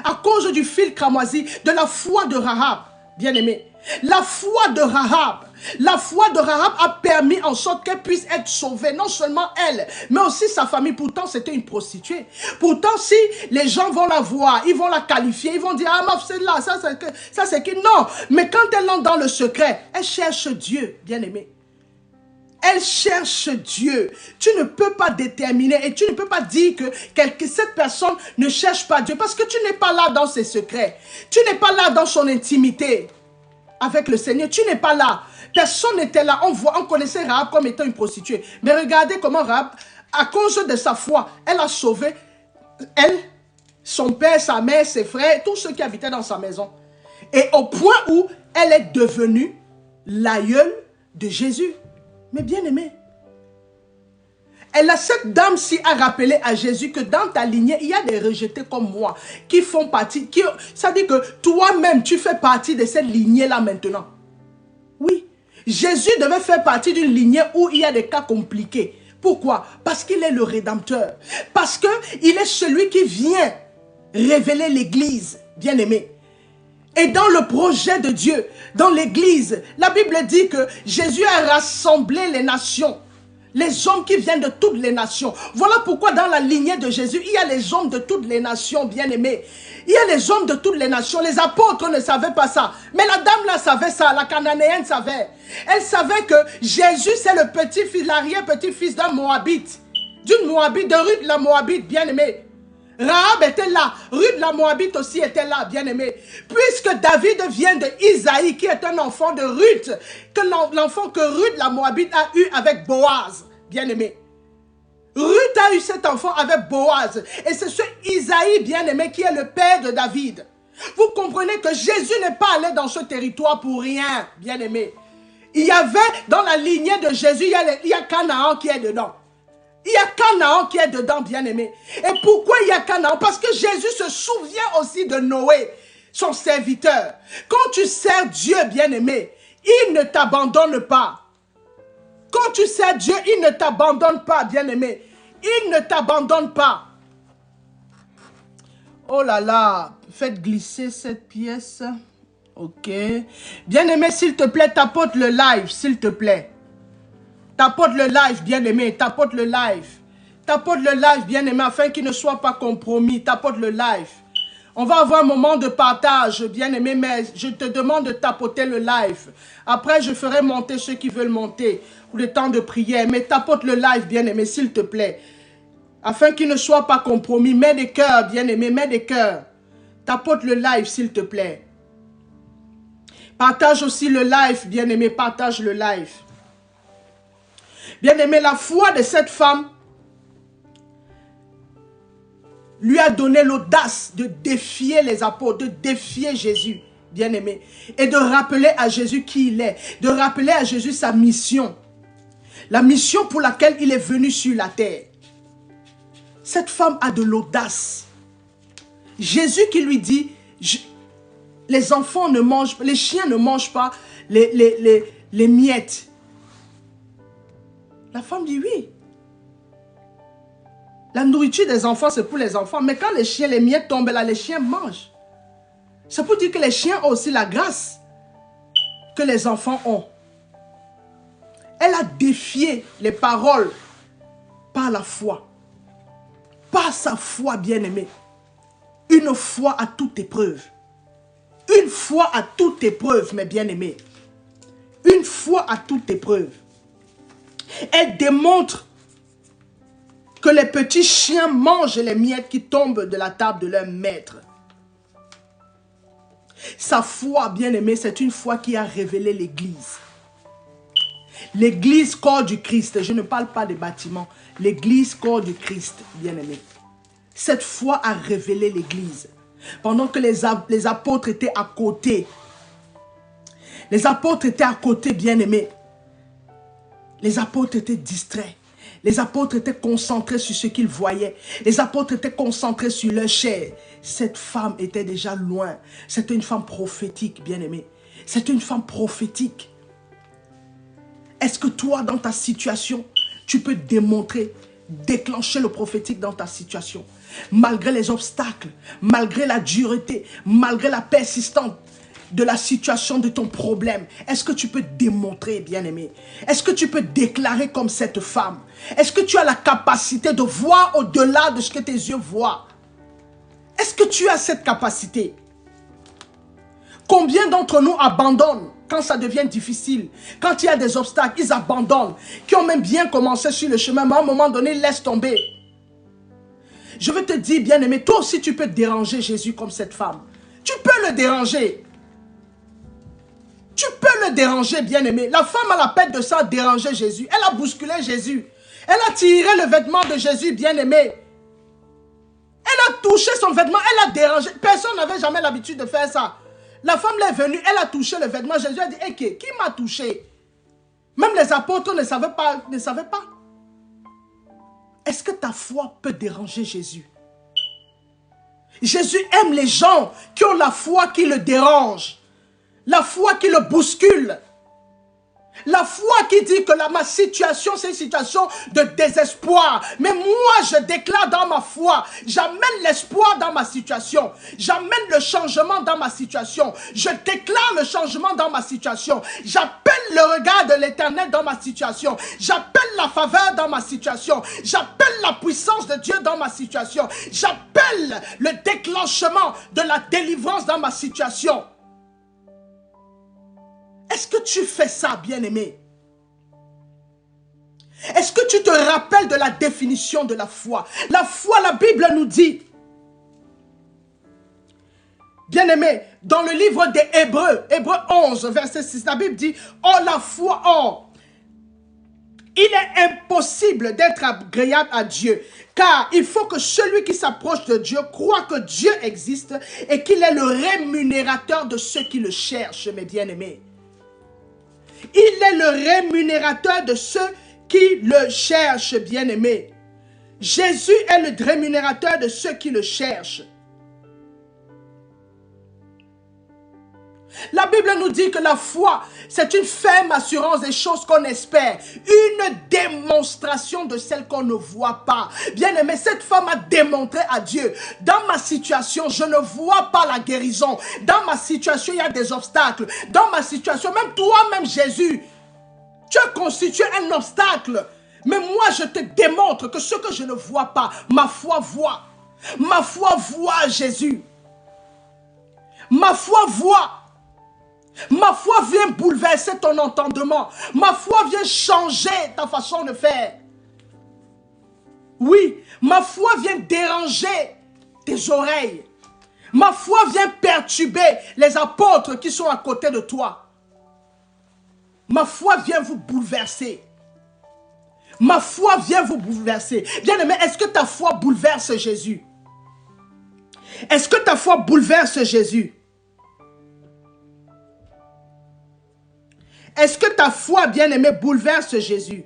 À cause du fil cramoisi, de la foi de Rahab, bien aimé. La foi de Rahab a permis en sorte qu'elle puisse être sauvée, non seulement elle, mais aussi sa famille. Pourtant, c'était une prostituée. Pourtant, si les gens vont la voir, ils vont la qualifier, ils vont dire, ah, ma c'est là, ça c'est qui. Non, mais quand elle entre dans le secret, elle cherche Dieu, bien aimé. Elle cherche Dieu. Tu ne peux pas déterminer et tu ne peux pas dire que cette personne ne cherche pas Dieu parce que tu n'es pas là dans ses secrets. Tu n'es pas là dans son intimité. Avec le Seigneur, tu n'es pas là. Personne n'était là. On connaissait Rahab comme étant une prostituée. Mais regardez comment Rahab, à cause de sa foi, elle a sauvé elle, son père, sa mère, ses frères, tous ceux qui habitaient dans sa maison. Et au point où elle est devenue l'aïeule de Jésus. Mais bien aimé, cette dame-ci a rappelé à Jésus que dans ta lignée, il y a des rejetés comme moi qui font partie. Ça dit que toi-même, tu fais partie de cette lignée-là maintenant. Oui, Jésus devait faire partie d'une lignée où il y a des cas compliqués. Pourquoi? Parce qu'il est le Rédempteur. Parce qu'il est celui qui vient révéler l'Église, bien-aimé. Et dans le projet de Dieu, dans l'Église, la Bible dit que Jésus a rassemblé les nations. Les hommes qui viennent de toutes les nations. Voilà pourquoi dans la lignée de Jésus, il y a les hommes de toutes les nations, bien-aimés. Il y a les hommes de toutes les nations. Les apôtres ne savaient pas ça. Mais la dame là savait ça, la cananéenne savait. Elle savait que Jésus c'est le petit-fils, l'arrière-petit-fils d'un Moabite. D'une Moabite, de Ruth la Moabite, bien-aimée. Rahab était là, Ruth la Moabite aussi était là, bien-aimé. Puisque David vient de Isaïe, qui est un enfant de Ruth, que l'enfant que Ruth la Moabite a eu avec Boaz, bien-aimé. Ruth a eu cet enfant avec Boaz. Et c'est ce Isaïe, bien-aimé, qui est le père de David. Vous comprenez que Jésus n'est pas allé dans ce territoire pour rien, bien-aimé. Il y avait, dans la lignée de Jésus, il y a Canaan qui est dedans. Il y a Canaan qui est dedans, bien-aimé. Et pourquoi il y a Canaan? Parce que Jésus se souvient aussi de Noé, son serviteur. Quand tu sers Dieu, bien-aimé, il ne t'abandonne pas. Quand tu sers Dieu, il ne t'abandonne pas, bien-aimé. Il ne t'abandonne pas. Oh là là, faites glisser cette pièce. Ok. Bien-aimé, s'il te plaît, tapote le live, s'il te plaît. Tapote le live, bien-aimé, tapote le live. Tapote le live, bien-aimé, afin qu'il ne soit pas compromis. Tapote le live. On va avoir un moment de partage, bien-aimé, mais je te demande de tapoter le live. Après, je ferai monter ceux qui veulent monter pour le temps de prière. Mais tapote le live, bien-aimé, s'il te plaît. Afin qu'il ne soit pas compromis. Mets des cœurs, bien-aimé, mets des cœurs. Tapote le live, s'il te plaît. Partage aussi le live, bien-aimé, partage le live. Bien-aimé, la foi de cette femme lui a donné l'audace de défier les apôtres, de défier Jésus, bien-aimé, et de rappeler à Jésus qui il est, de rappeler à Jésus sa mission, la mission pour laquelle il est venu sur la terre. Cette femme a de l'audace. Jésus qui lui dit, les enfants ne mangent pas, les chiens ne mangent pas les miettes. La femme dit oui. La nourriture des enfants, c'est pour les enfants. Mais quand les chiens, les miettes tombent là, les chiens mangent. C'est pour dire que les chiens ont aussi la grâce que les enfants ont. Elle a défié les paroles par la foi. Par sa foi, bien-aimée. Une foi à toute épreuve. Une foi à toute épreuve, mes bien-aimés. Une foi à toute épreuve. Elle démontre que les petits chiens mangent les miettes qui tombent de la table de leur maître. Sa foi, bien-aimée, c'est une foi qui a révélé l'Église. L'Église, corps du Christ. Je ne parle pas des bâtiments. L'Église, corps du Christ, bien-aimé. Cette foi a révélé l'Église. Pendant que les apôtres étaient à côté. Les apôtres étaient à côté, bien-aimés. Les apôtres étaient distraits. Les apôtres étaient concentrés sur ce qu'ils voyaient. Les apôtres étaient concentrés sur leur chair. Cette femme était déjà loin. C'était une femme prophétique, bien-aimée. C'était une femme prophétique. Est-ce que toi, dans ta situation, tu peux démontrer, déclencher le prophétique dans ta situation? Malgré les obstacles, malgré la dureté, malgré la persistance de la situation de ton problème, est-ce que tu peux démontrer, bien-aimé? Est-ce que tu peux déclarer comme cette femme? Est-ce que tu as la capacité de voir au-delà de ce que tes yeux voient? Est-ce que tu as cette capacité? Combien d'entre nous abandonnent quand ça devient difficile? Quand il y a des obstacles, ils abandonnent. Qui ont même bien commencé sur le chemin, mais à un moment donné, ils laissent tomber. Je veux te dire, bien-aimé, toi aussi tu peux déranger Jésus comme cette femme. Tu peux le déranger. Tu peux le déranger, bien-aimé. La femme a la peine de ça, déranger Jésus. Elle a bousculé Jésus. Elle a tiré le vêtement de Jésus, bien-aimé. Elle a touché son vêtement, elle a dérangé. Personne n'avait jamais l'habitude de faire ça. La femme est venue, elle a touché le vêtement. Jésus a dit, hey, qui m'a touché? Même les apôtres ne savaient pas. Est-ce que ta foi peut déranger Jésus? Jésus aime les gens qui ont la foi qui le dérange. La foi qui le bouscule. La foi qui dit que ma situation, c'est une situation de désespoir. Mais moi, je déclare dans ma foi, j'amène l'espoir dans ma situation. J'amène le changement dans ma situation. Je déclare le changement dans ma situation. J'appelle le regard de l'Éternel dans ma situation. J'appelle la faveur dans ma situation. J'appelle la puissance de Dieu dans ma situation. J'appelle le déclenchement de la délivrance dans ma situation. Est-ce que tu fais ça, bien-aimé? Est-ce que tu te rappelles de la définition de la foi? La foi, la Bible nous dit, bien-aimé, dans le livre des Hébreux, Hébreux 11, verset 6, la Bible dit, « Oh, la foi, oh, il est impossible d'être agréable à Dieu, car il faut que celui qui s'approche de Dieu croit que Dieu existe et qu'il est le rémunérateur de ceux qui le cherchent, mes bien-aimés. » Il est le rémunérateur de ceux qui le cherchent, bien-aimés. Jésus est le rémunérateur de ceux qui le cherchent. La Bible nous dit que la foi, c'est une ferme assurance des choses qu'on espère. Une démonstration de celles qu'on ne voit pas. Bien-aimé, cette femme a démontré à Dieu. Dans ma situation, je ne vois pas la guérison. Dans ma situation, il y a des obstacles. Dans ma situation, même toi-même Jésus, tu as constitué un obstacle. Mais moi, je te démontre que ce que je ne vois pas, ma foi voit. Ma foi voit Jésus. Ma foi voit. Ma foi vient bouleverser ton entendement. Ma foi vient changer ta façon de faire. Oui, ma foi vient déranger tes oreilles. Ma foi vient perturber les apôtres qui sont à côté de toi. Ma foi vient vous bouleverser. Ma foi vient vous bouleverser. Bien-aimé, est-ce que ta foi bouleverse Jésus? Est-ce que ta foi bouleverse Jésus? Est-ce que ta foi, bien-aimée, bouleverse Jésus?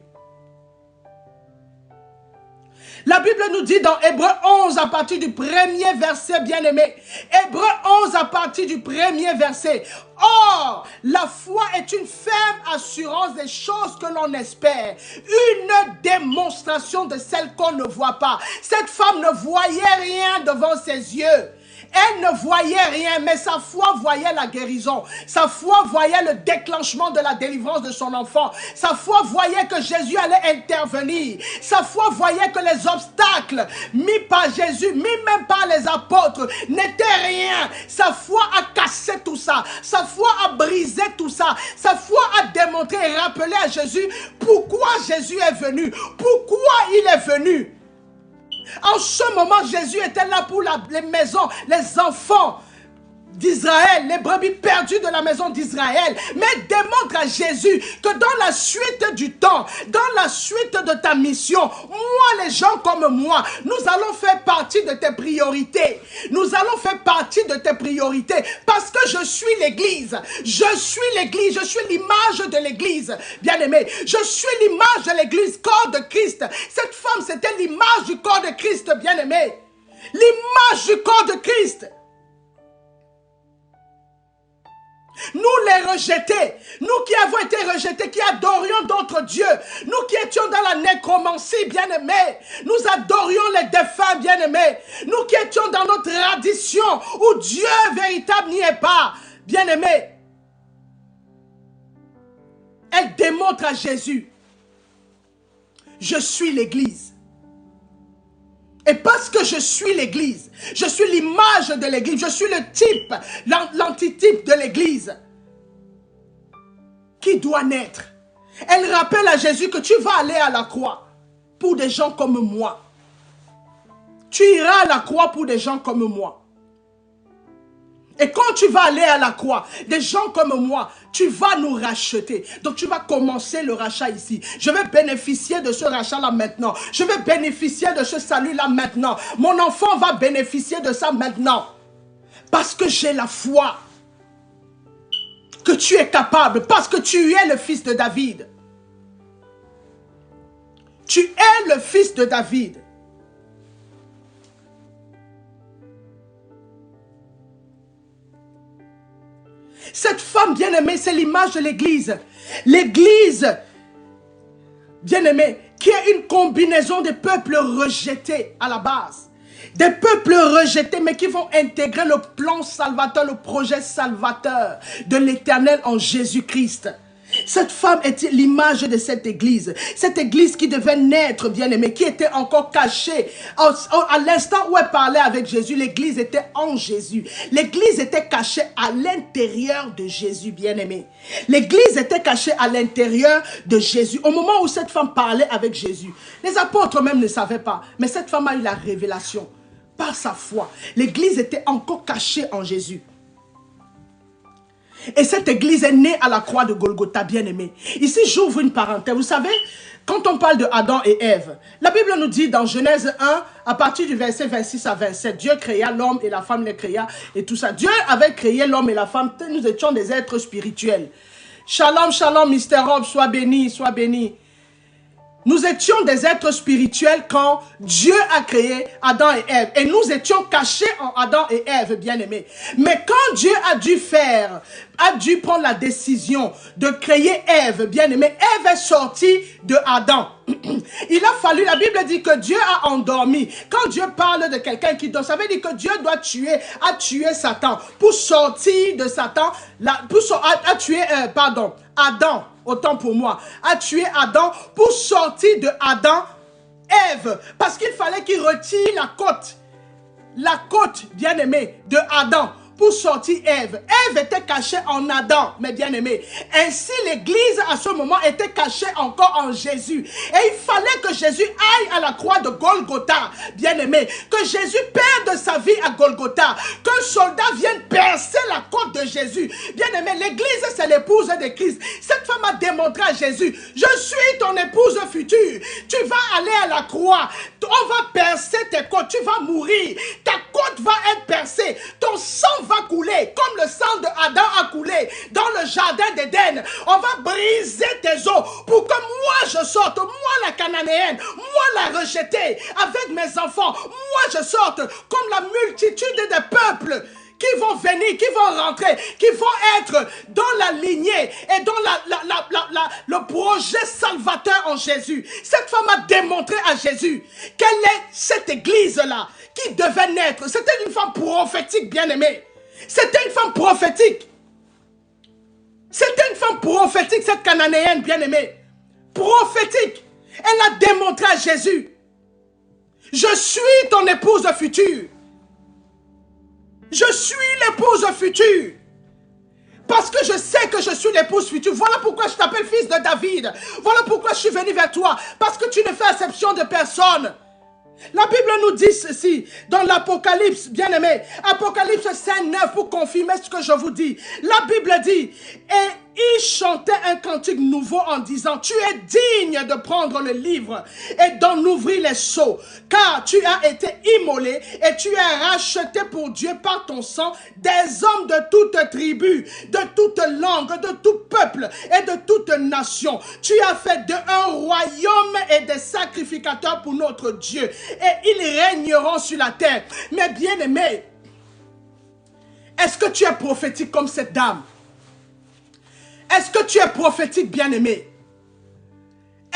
La Bible nous dit dans Hébreux 11 à partir du premier verset, bien-aimé. Hébreux 11 à partir du premier verset. Or, la foi est une ferme assurance des choses que l'on espère. Une démonstration de celles qu'on ne voit pas. Cette femme ne voyait rien devant ses yeux. Elle ne voyait rien, mais sa foi voyait la guérison. Sa foi voyait le déclenchement de la délivrance de son enfant. Sa foi voyait que Jésus allait intervenir. Sa foi voyait que les obstacles mis par Jésus, mis même par les apôtres, n'étaient rien. Sa foi a cassé tout ça. Sa foi a brisé tout ça. Sa foi a démontré et rappelé à Jésus pourquoi Jésus est venu. Pourquoi il est venu. En ce moment, Jésus était là pour les maisons, les enfants d'Israël, les brebis perdues de la maison d'Israël. Mais démontre à Jésus que dans la suite du temps, dans la suite de ta mission, moi, les gens comme moi, nous allons faire partie de tes priorités. Nous allons faire partie de tes priorités parce que je suis l'Église. Je suis l'Église, je suis l'image de l'Église. Bien-aimé, je suis l'image de l'Église, corps de Christ. Cette femme, c'était l'image du corps de Christ, bien-aimé. L'image du corps de Christ. Nous les rejetés, nous qui avons été rejetés, qui adorions d'autres dieux, nous qui étions dans la nécromancie, bien-aimés, nous adorions les défunts, bien-aimés, nous qui étions dans notre tradition où Dieu véritable n'y est pas, bien-aimés. Elle démontre à Jésus, je suis l'Église. Et parce que je suis l'Église, je suis l'image de l'Église, je suis le type, l'antitype de l'Église qui doit naître. Elle rappelle à Jésus que tu vas aller à la croix pour des gens comme moi. Tu iras à la croix pour des gens comme moi. Et quand tu vas aller à la croix, des gens comme moi, tu vas nous racheter. Donc tu vas commencer le rachat ici. Je vais bénéficier de ce rachat-là maintenant. Je vais bénéficier de ce salut-là maintenant. Mon enfant va bénéficier de ça maintenant. Parce que j'ai la foi que tu es capable. Parce que tu es le fils de David. Tu es le fils de David. Cette femme bien-aimée, c'est l'image de l'église. L'église, bien-aimée, qui est une combinaison des peuples rejetés à la base. Des peuples rejetés, mais qui vont intégrer le plan salvateur, le projet salvateur de l'Éternel en Jésus-Christ. Cette femme était l'image de cette église qui devait naître, bien-aimée, qui était encore cachée. À l'instant où elle parlait avec Jésus, l'église était en Jésus. L'église était cachée à l'intérieur de Jésus, bien-aimé. L'église était cachée à l'intérieur de Jésus. Au moment où cette femme parlait avec Jésus, les apôtres même ne savaient pas, mais cette femme a eu la révélation par sa foi. L'église était encore cachée en Jésus. Et cette église est née à la croix de Golgotha, bien-aimé. Ici, j'ouvre une parenthèse. Vous savez, quand on parle de Adam et Ève, la Bible nous dit dans Genèse 1, à partir du verset 26 à 27, Dieu créa l'homme et la femme les créa et tout ça. Dieu avait créé l'homme et la femme, nous étions des êtres spirituels. Shalom, shalom, Mr. Rob, sois béni, sois béni. Nous étions des êtres spirituels quand Dieu a créé Adam et Ève. Et nous étions cachés en Adam et Ève, bien-aimés. Mais quand Dieu a dû prendre la décision de créer Ève, bien-aimée, Ève est sortie de Adam. Il a fallu, la Bible dit que Dieu a endormi. Quand Dieu parle de quelqu'un qui dort, ça veut dire que Dieu doit a tué Satan. Pour sortir de Satan, Adam, autant pour moi, a tué Adam pour sortir de Adam, Ève. Parce qu'il fallait qu'il retire la côte, bien-aimée, de Adam. Pour sortir Ève. Ève était cachée en Adam, mes bien-aimés. Ainsi, l'église à ce moment était cachée encore en Jésus. Et il fallait que Jésus aille à la croix de Golgotha, bien-aimé. Que Jésus perde sa vie à Golgotha. Qu'un soldat vienne percer la côte de Jésus. Bien-aimé, l'église, c'est l'épouse de Christ. Cette femme a démontré à Jésus, je suis ton épouse future. Tu vas aller à la croix. On va percer tes côtes. Tu vas mourir. Ta côte va être percée. Ton sang va couler comme le sang de Adam a coulé dans le jardin d'Éden. On va briser tes os pour que moi je sorte, moi la cananéenne, moi la rejetée, avec mes enfants, moi je sorte comme la multitude des peuples qui vont venir, qui vont rentrer, qui vont être dans la lignée et dans le projet salvateur en Jésus. Cette femme a démontré à Jésus quelle est cette église-là qui devait naître. C'était une femme prophétique, bien-aimée. C'était une femme prophétique. C'était une femme prophétique, cette cananéenne bien-aimée. Prophétique. Elle a démontré à Jésus, je suis ton épouse future. Je suis l'épouse future. Parce que je sais que je suis l'épouse future. Voilà pourquoi je t'appelle fils de David. Voilà pourquoi je suis venu vers toi. Parce que tu ne fais exception de personne. La Bible nous dit ceci dans l'Apocalypse, bien-aimé. Apocalypse 5:9 pour confirmer ce que je vous dis. La Bible dit, et il chantait un cantique nouveau en disant, tu es digne de prendre le livre et d'en ouvrir les sceaux, car tu as été immolé et tu es racheté pour Dieu par ton sang des hommes de toute tribu, de toute langue, de tout peuple et de toute nation. Tu as fait d'eux un royaume et des sacrificateurs pour notre Dieu, et ils régneront sur la terre. Mais bien-aimé, est-ce que tu es prophétique comme cette dame? Est-ce que tu es prophétique, bien-aimé?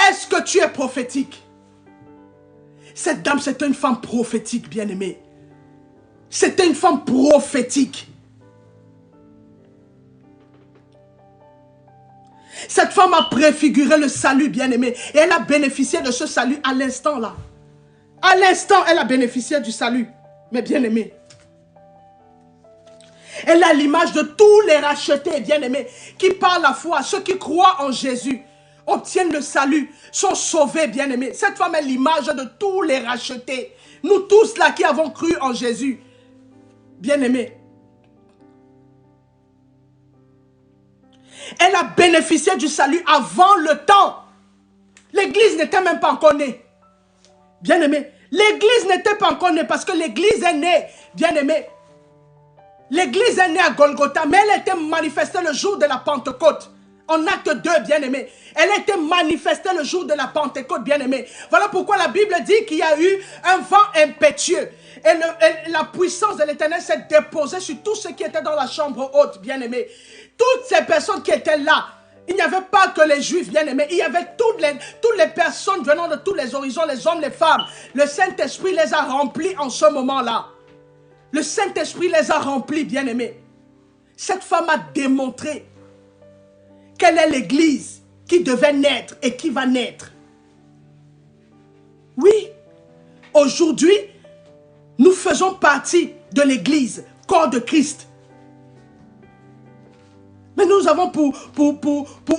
Est-ce que tu es prophétique? Cette dame, c'était une femme prophétique, bien-aimée. C'était une femme prophétique. Cette femme a préfiguré le salut, bien-aimé. Et elle a bénéficié de ce salut à l'instant là. À l'instant, elle a bénéficié du salut, mes bien-aimés. Elle a l'image de tous les rachetés, bien-aimés, qui par la foi, ceux qui croient en Jésus, obtiennent le salut, sont sauvés, bien-aimés. Cette femme est l'image de tous les rachetés. Nous tous là qui avons cru en Jésus, bien-aimés. Elle a bénéficié du salut avant le temps. L'église n'était même pas encore née. Bien-aimés, l'église n'était pas encore née parce que l'église est née, bien-aimés. L'église est née à Golgotha, mais elle était manifestée le jour de la Pentecôte. En acte 2, bien-aimé. Elle a été manifestée le jour de la Pentecôte, bien-aimé. Voilà pourquoi la Bible dit qu'il y a eu un vent impétueux. Et la puissance de l'Éternel s'est déposée sur tous ceux qui étaient dans la chambre haute, bien-aimé. Toutes ces personnes qui étaient là, il n'y avait pas que les Juifs bien-aimés, il y avait toutes les personnes venant de tous les horizons, les hommes, les femmes. Le Saint-Esprit les a remplis en ce moment-là. Le Saint-Esprit les a remplis, bien-aimés. Cette femme a démontré quelle est l'Église qui devait naître et qui va naître. Oui, aujourd'hui, nous faisons partie de l'Église, corps de Christ. Mais nous avons pour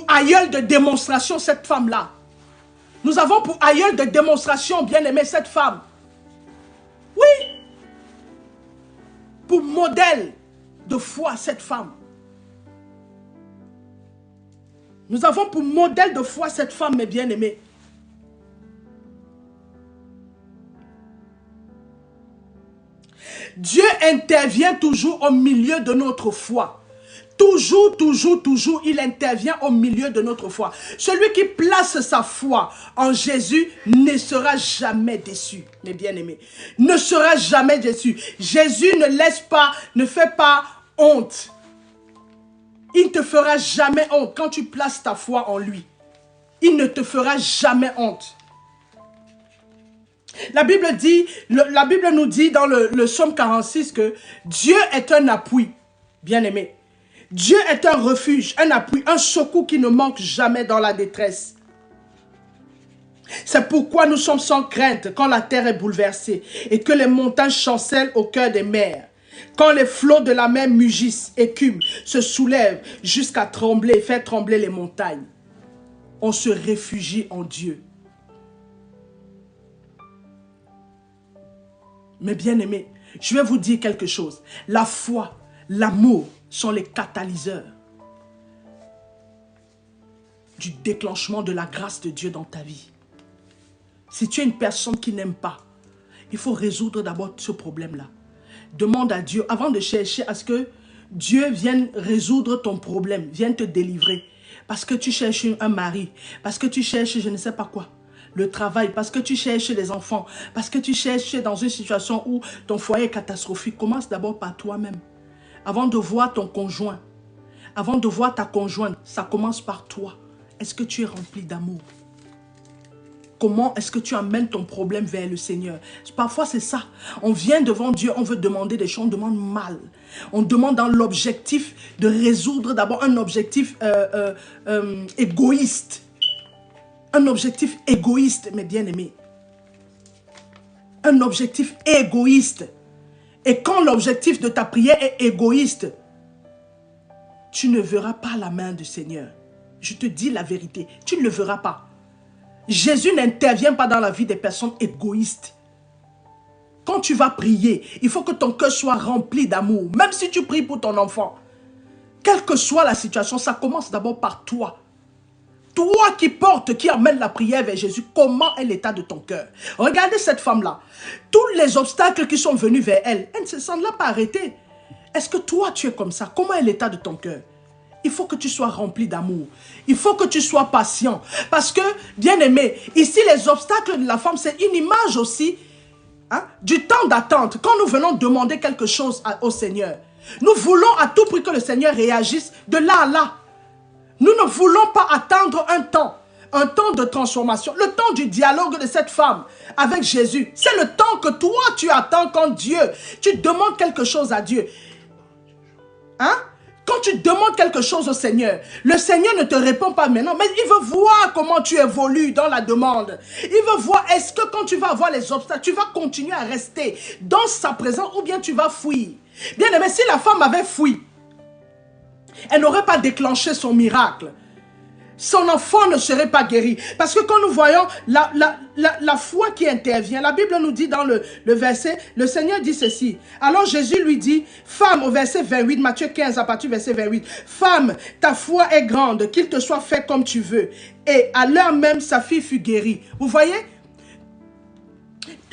aïeul de démonstration cette femme-là. Nous avons pour aïeul de démonstration, bien-aimée, cette femme. Oui. Pour modèle de foi, cette femme. Nous avons pour modèle de foi cette femme, mes bien-aimés. Dieu intervient toujours au milieu de notre foi. Toujours, toujours, toujours, il intervient au milieu de notre foi. Celui qui place sa foi en Jésus ne sera jamais déçu, mes bien-aimés. Ne sera jamais déçu. Jésus ne laisse pas, ne fait pas honte. Il ne te fera jamais honte quand tu places ta foi en lui. Il ne te fera jamais honte. La Bible nous dit dans le psaume 46 que Dieu est un appui, bien-aimé. Dieu est un refuge, un appui, un secours qui ne manque jamais dans la détresse. C'est pourquoi nous sommes sans crainte quand la terre est bouleversée et que les montagnes chancellent au cœur des mers. Quand les flots de la mer mugissent, écument, se soulèvent jusqu'à trembler, faire trembler les montagnes. On se réfugie en Dieu. Mais bien aimés, je vais vous dire quelque chose. La foi, l'amour sont les catalyseurs du déclenchement de la grâce de Dieu dans ta vie. Si tu es une personne qui n'aime pas, il faut résoudre d'abord ce problème-là. Demande à Dieu, avant de chercher à ce que Dieu vienne résoudre ton problème, vienne te délivrer. Parce que tu cherches un mari, parce que tu cherches je ne sais pas quoi. Le travail, parce que tu cherches les enfants, parce que tu cherches dans une situation où ton foyer est catastrophique. Commence d'abord par toi-même. Avant de voir ton conjoint, avant de voir ta conjointe, ça commence par toi. Est-ce que tu es rempli d'amour? Comment est-ce que tu amènes ton problème vers le Seigneur? Parfois c'est ça. On vient devant Dieu, on veut demander des choses, on demande mal. On demande dans l'objectif de résoudre d'abord un objectif égoïste. Un objectif égoïste, mes bien-aimés. Un objectif égoïste. Et quand l'objectif de ta prière est égoïste, tu ne verras pas la main du Seigneur. Je te dis la vérité, tu ne le verras pas. Jésus n'intervient pas dans la vie des personnes égoïstes. Quand tu vas prier, il faut que ton cœur soit rempli d'amour. Même si tu pries pour ton enfant, quelle que soit la situation, ça commence d'abord par toi. Toi qui portes, qui amène la prière vers Jésus, comment est l'état de ton cœur? Regardez cette femme-là. Tous les obstacles qui sont venus vers elle, elle ne se sent là pas arrêtée. Est-ce que toi, tu es comme ça? Comment est l'état de ton cœur? Il faut que tu sois rempli d'amour. Il faut que tu sois patient. Parce que, bien aimé, ici, les obstacles de la femme, c'est une image aussi du temps d'attente. Quand nous venons demander quelque chose au Seigneur, nous voulons à tout prix que le Seigneur réagisse de là à là. Nous ne voulons pas attendre un temps de transformation, le temps du dialogue de cette femme avec Jésus. C'est le temps que toi tu attends quand Dieu, tu demandes quelque chose à Dieu. Quand tu demandes quelque chose au Seigneur, le Seigneur ne te répond pas maintenant, mais il veut voir comment tu évolues dans la demande. Il veut voir, est-ce que quand tu vas avoir les obstacles, tu vas continuer à rester dans sa présence ou bien tu vas fuir. Bien aimé, si la femme avait fui, elle n'aurait pas déclenché son miracle. Son enfant ne serait pas guéri. Parce que quand nous voyons la foi qui intervient, la Bible nous dit dans le verset, le Seigneur dit ceci. Alors Jésus lui dit, femme, au verset 28, Matthieu 15, à partir du verset 28, femme, ta foi est grande, qu'il te soit fait comme tu veux. Et à l'heure même, sa fille fut guérie. Vous voyez?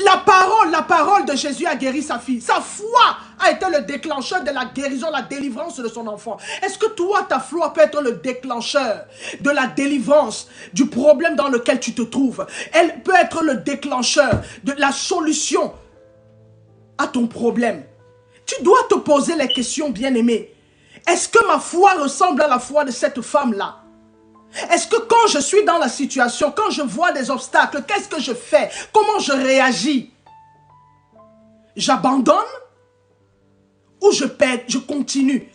La parole de Jésus a guéri sa fille. Sa foi a été le déclencheur de la guérison, la délivrance de son enfant. Est-ce que toi, ta foi peut être le déclencheur de la délivrance du problème dans lequel tu te trouves? Elle peut être le déclencheur de la solution à ton problème. Tu dois te poser les questions, bien-aimé. Est-ce que ma foi ressemble à la foi de cette femme-là? Est-ce que quand je suis dans la situation, quand je vois des obstacles, qu'est-ce que je fais? Comment je réagis? J'abandonne ou je perds, je continue?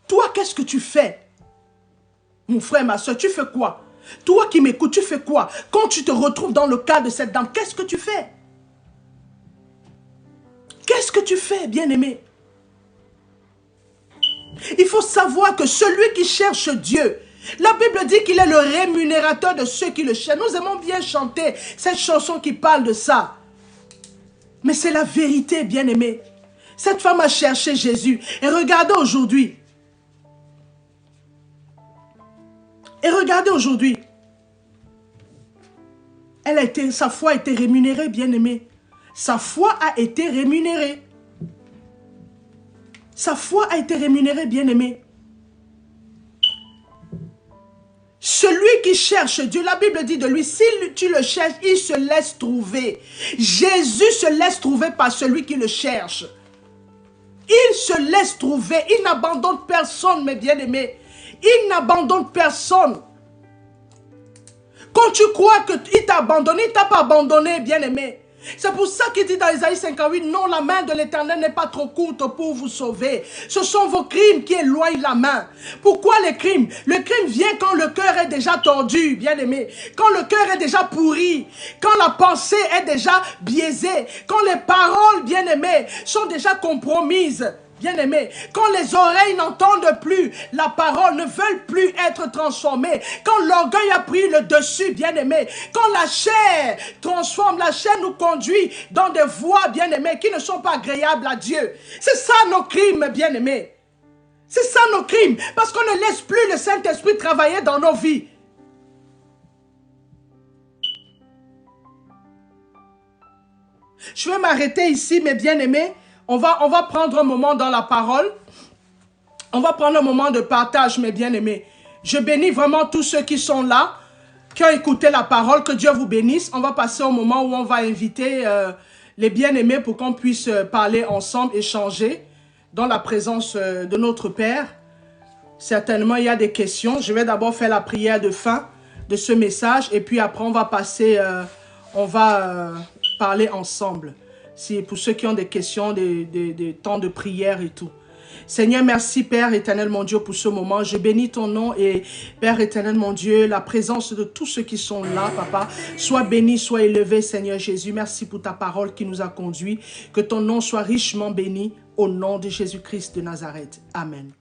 Toi, qu'est-ce que tu fais? Mon frère, ma soeur, tu fais quoi? Toi qui m'écoutes, tu fais quoi? Quand tu te retrouves dans le cas de cette dame, qu'est-ce que tu fais? Qu'est-ce que tu fais, bien-aimé? Il faut savoir que celui qui cherche Dieu, la Bible dit qu'il est le rémunérateur de ceux qui le cherchent. Nous aimons bien chanter cette chanson qui parle de ça. Mais c'est la vérité, bien-aimé. Cette femme a cherché Jésus. Et regardez aujourd'hui. Et regardez aujourd'hui. Sa foi a été rémunérée, bien-aimé. Sa foi a été rémunérée. Sa foi a été rémunérée, bien-aimé. Celui qui cherche Dieu, la Bible dit de lui, si tu le cherches, il se laisse trouver. Jésus se laisse trouver par celui qui le cherche. Il se laisse trouver. Il n'abandonne personne, mes bien-aimés. Il n'abandonne personne. Quand tu crois qu'il t'a abandonné, il ne t'a pas abandonné, bien-aimé. C'est pour ça qu'il dit dans Isaïe 58, non, la main de l'Éternel n'est pas trop courte pour vous sauver. Ce sont vos crimes qui éloignent la main. Pourquoi les crimes? Le crime vient quand le cœur est déjà tordu, bien-aimé. Quand le cœur est déjà pourri. Quand la pensée est déjà biaisée. Quand les paroles, bien-aimées, sont déjà compromises. Bien-aimé, quand les oreilles n'entendent plus la parole, ne veulent plus être transformées, quand l'orgueil a pris le dessus, bien-aimé, quand la chair transforme, la chair nous conduit dans des voies, bien-aimées, qui ne sont pas agréables à Dieu. C'est ça nos crimes, bien-aimés. C'est ça nos crimes, parce qu'on ne laisse plus le Saint-Esprit travailler dans nos vies. Je vais m'arrêter ici, mes bien-aimés. On va prendre un moment dans la parole. On va prendre un moment de partage, mes bien-aimés. Je bénis vraiment tous ceux qui sont là, qui ont écouté la parole. Que Dieu vous bénisse. On va passer au moment où on va inviter les bien-aimés pour qu'on puisse parler ensemble, échanger dans la présence de notre Père. Certainement, il y a des questions. Je vais d'abord faire la prière de fin de ce message. Et puis après, on va passer, parler ensemble. Si pour ceux qui ont des questions, des temps de prière et tout. Seigneur, merci Père éternel mon Dieu pour ce moment. Je bénis ton nom et Père éternel mon Dieu, la présence de tous ceux qui sont là, Papa. Sois béni, sois élevé Seigneur Jésus. Merci pour ta parole qui nous a conduits. Que ton nom soit richement béni au nom de Jésus-Christ de Nazareth. Amen.